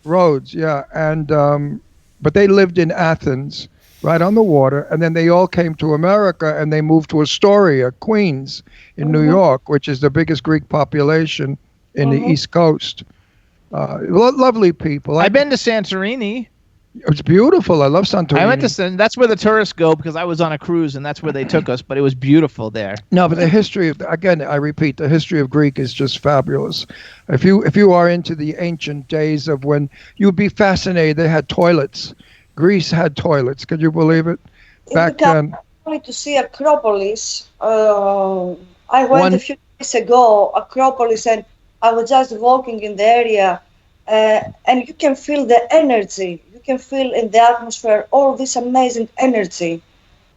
Rhodes, yeah. And but they lived in Athens, right on the water, and then they all came to America and they moved to Astoria, Queens, in New York, which is the biggest Greek population in the East Coast. Lovely people. I've been to Santorini. It's beautiful. I love Santorini. I went to that's where the tourists go because I was on a cruise and that's where they took us. But it was beautiful there. No, but the history of I repeat, the history of Greek is just fabulous. If you are into the ancient days of when you'd be fascinated, they had toilets. Greece had toilets. Could you believe it? Back then. Only to see Acropolis. I went a few days ago, Acropolis, and I was just walking in the area, and you can feel the energy. You can feel in the atmosphere all this amazing energy.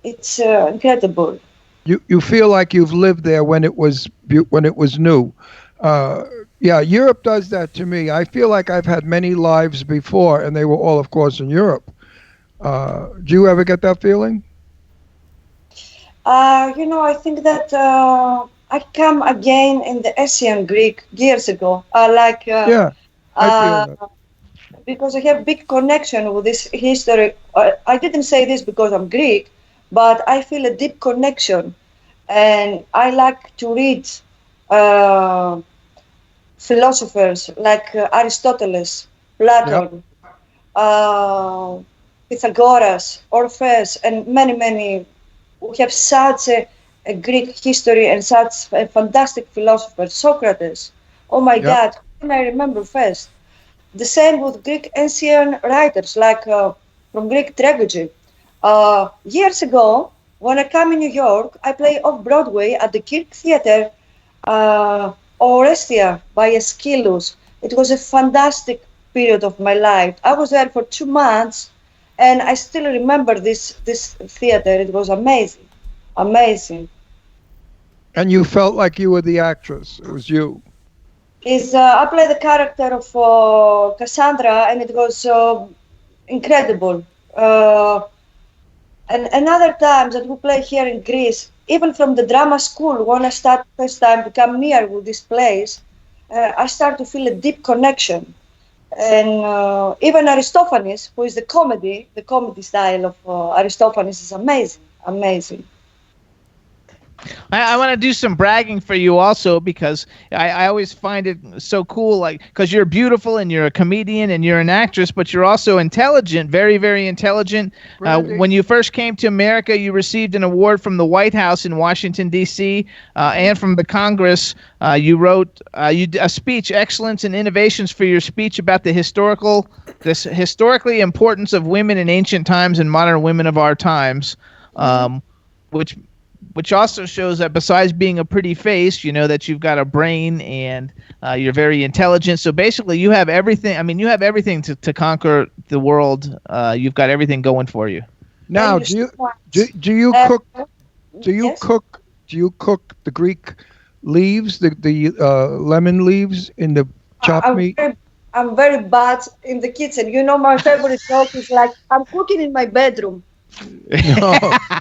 It's incredible. You feel like you've lived there when it was new. Yeah, Europe does that to me. I feel like I've had many lives before, and they were all, of course, in Europe. Do you ever get that feeling? I think that I come again in the Asian Greek years ago. I feel that. Because I have big connection with this history. I didn't say this because I'm Greek, but I feel a deep connection. And I like to read philosophers like Aristotle, Plato, Pythagoras, Orpheus, and many who have such a Greek history and such a fantastic philosopher. Socrates. Oh my God, who can I remember first? The same with Greek ancient writers like from Greek tragedy. Years ago, when I come in New York, I play off-Broadway at the Kirk Theater, Orestia by Aeschylus. It was a fantastic period of my life. I was there for 2 months, and I still remember this theater. It was amazing. And you felt like you were the actress. It was you. I played the character of Cassandra, and it was incredible. And other times that we play here in Greece, even from the drama school, when I start first time to come near with this place, I start to feel a deep connection. And even Aristophanes, who is the comedy style of Aristophanes is amazing, amazing. I want to do some bragging for you also, because I always find it so cool, like, because you're beautiful and you're a comedian and you're an actress, but you're also intelligent, very, very intelligent. When you first came to America, you received an award from the White House in Washington, D.C., and from the Congress. You wrote a speech, Excellence and Innovations, for your speech about the historically importance of women in ancient times and modern women of our times, which also shows that besides being a pretty face, you know that you've got a brain and you're very intelligent. So basically, you have everything. I mean, you have everything to conquer the world. You've got everything going for you. Now, do you cook the Greek leaves, the lemon leaves in the chopped meat? I'm very bad in the kitchen. You know, my favorite joke is like, I'm cooking in my bedroom. No.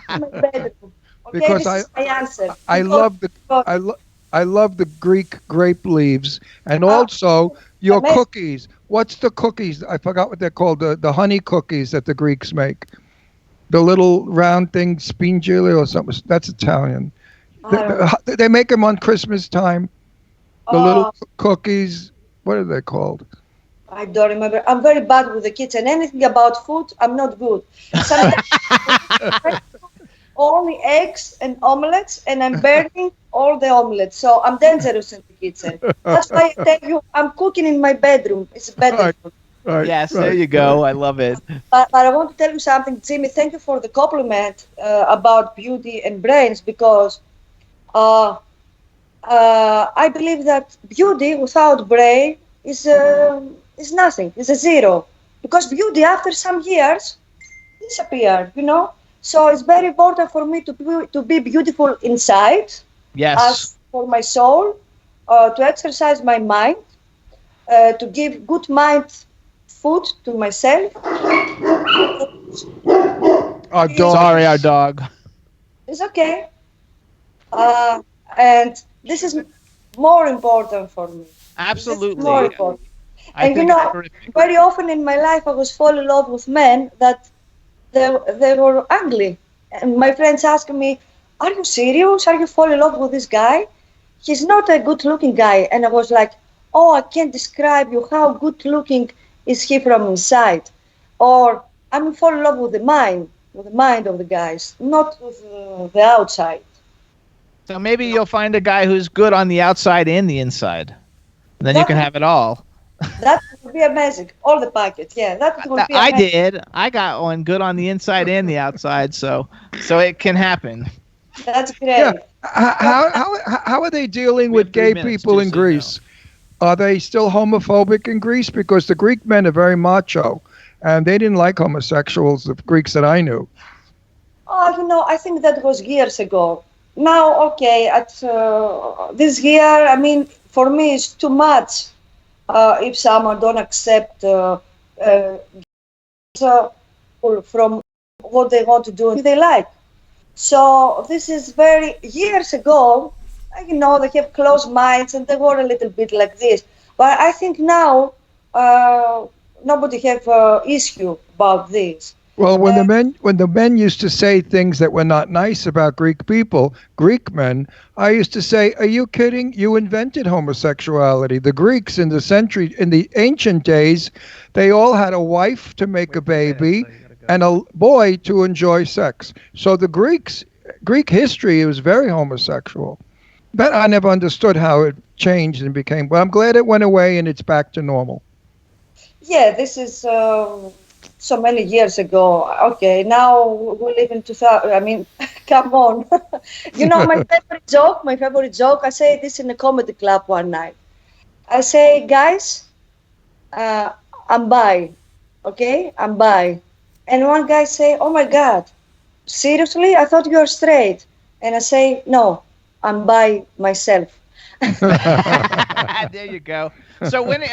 In my bedroom. Okay, Because this is my answer. I love the Greek grape leaves, and also your amazing. cookies. What's the cookies? I forgot what they're called. The honey cookies that the Greeks make. The little round thing, spingili or something. That's Italian. They make them on Christmas time. The little cookies. What are they called? I don't remember. I'm very bad with the kitchen. Anything about food, I'm not good. Sometimes only eggs and omelets, and I'm burning all the omelets. So I'm dangerous in the kitchen. That's why I tell you, I'm cooking in my bedroom. It's better. Yes, there you go. I love it. But I want to tell you something, Jimmy. Thank you for the compliment about beauty and brains, because I believe that beauty without brain is nothing. It's a zero. Because beauty, after some years, disappears, you know? So it's very important for me to be beautiful inside. Yes. As for my soul, to exercise my mind, to give good mind food to myself. Our dog. Sorry, our dog. It's okay. And this is more important for me. Absolutely. More important. And you know, very often in my life I was fall in love with men that they were ugly. And my friends asked me, are you serious? Are you fall in love with this guy? He's not a good looking guy. And I was like, oh, I can't describe you how good looking is he from inside. Or I'm fall in love with the mind of the guys, not with the outside. So maybe you'll find a guy who's good on the outside and the inside. And then you can have it all. That would be amazing. All the packets, yeah. That would be amazing. I did. I got one good on the inside and the outside, so it can happen. That's great. Yeah. How are they dealing with gay people in Greece? Are they still homophobic in Greece? Because the Greek men are very macho, and they didn't like homosexuals, the Greeks that I knew. Oh, you know, I think that was years ago. Now, okay, at this year, I mean, for me, it's too much. If someone don't accept from what they want to do, if they like. So this is very years ago. You know, they have closed minds and they were a little bit like this. But I think now nobody have issue about this. Well, when the men used to say things that were not nice about Greek people, Greek men, I used to say, "Are you kidding? You invented homosexuality." The Greeks in the ancient days, they all had a wife to make a baby and a boy to enjoy sex. So the Greek history was very homosexual. But I never understood how it changed and became. But I'm glad it went away and it's back to normal. Yeah, this is. So many years ago. Okay, now we live in 2000. I mean, come on. You know, my favorite joke, I say this in a comedy club one night. I say, guys, I'm bi. Okay, I'm bi. And one guy say, oh my God, seriously? I thought you were straight. And I say, no, I'm by myself. There you go. So when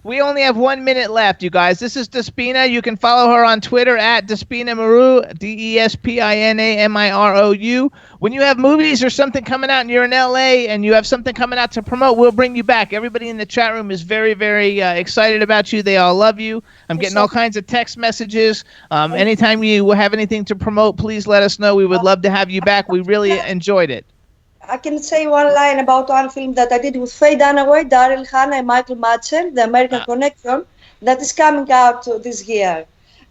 we only have 1 minute left, you guys. This is Despina. You can follow her on Twitter at Despina Maru, DESPINAMIROU. When you have movies or something coming out and you're in LA and you have something coming out to promote, we'll bring you back. Everybody in the chat room is very, very excited about you. They all love you. I'm getting all kinds of text messages. Anytime you have anything to promote, please let us know. We would love to have you back. We really enjoyed it. I can say one line about one film that I did with Faye Dunaway, Daryl Hannah, and Michael Madsen, The American Connection, that is coming out this year.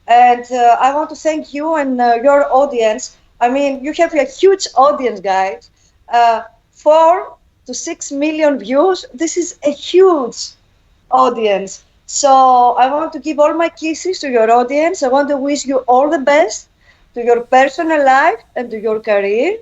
And I want to thank you and your audience. I mean, you have a huge audience, guys. 4 to 6 million views. This is a huge audience. So I want to give all my kisses to your audience. I want to wish you all the best to your personal life and to your career.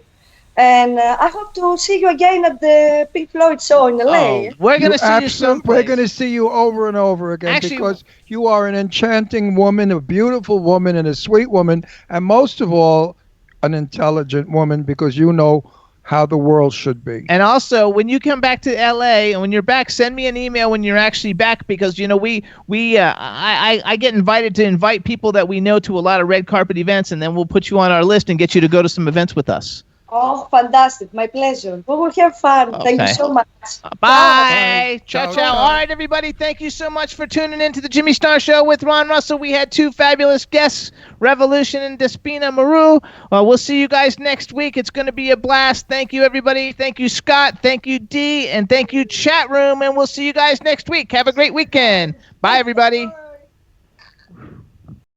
And I hope to see you again at the Pink Floyd show in LA. We're going to see you someplace. We're going to see you over and over again because you are an enchanting woman, a beautiful woman, and a sweet woman, and most of all, an intelligent woman because you know how the world should be. And also, when you come back to LA and when you're back, send me an email when you're actually back because I get invited to invite people that we know to a lot of red carpet events, and then we'll put you on our list and get you to go to some events with us. Oh, fantastic. My pleasure. We will have fun. Okay. Thank you so much. Bye. Ciao, ciao. All right, everybody. Thank you so much for tuning in to the Jimmy Star Show with Ron Russell. We had 2 fabulous guests, Revolution and Despina Maru. We'll see you guys next week. It's going to be a blast. Thank you, everybody. Thank you, Scott. Thank you, Dee. And thank you, chat room. And we'll see you guys next week. Have a great weekend. Bye, everybody.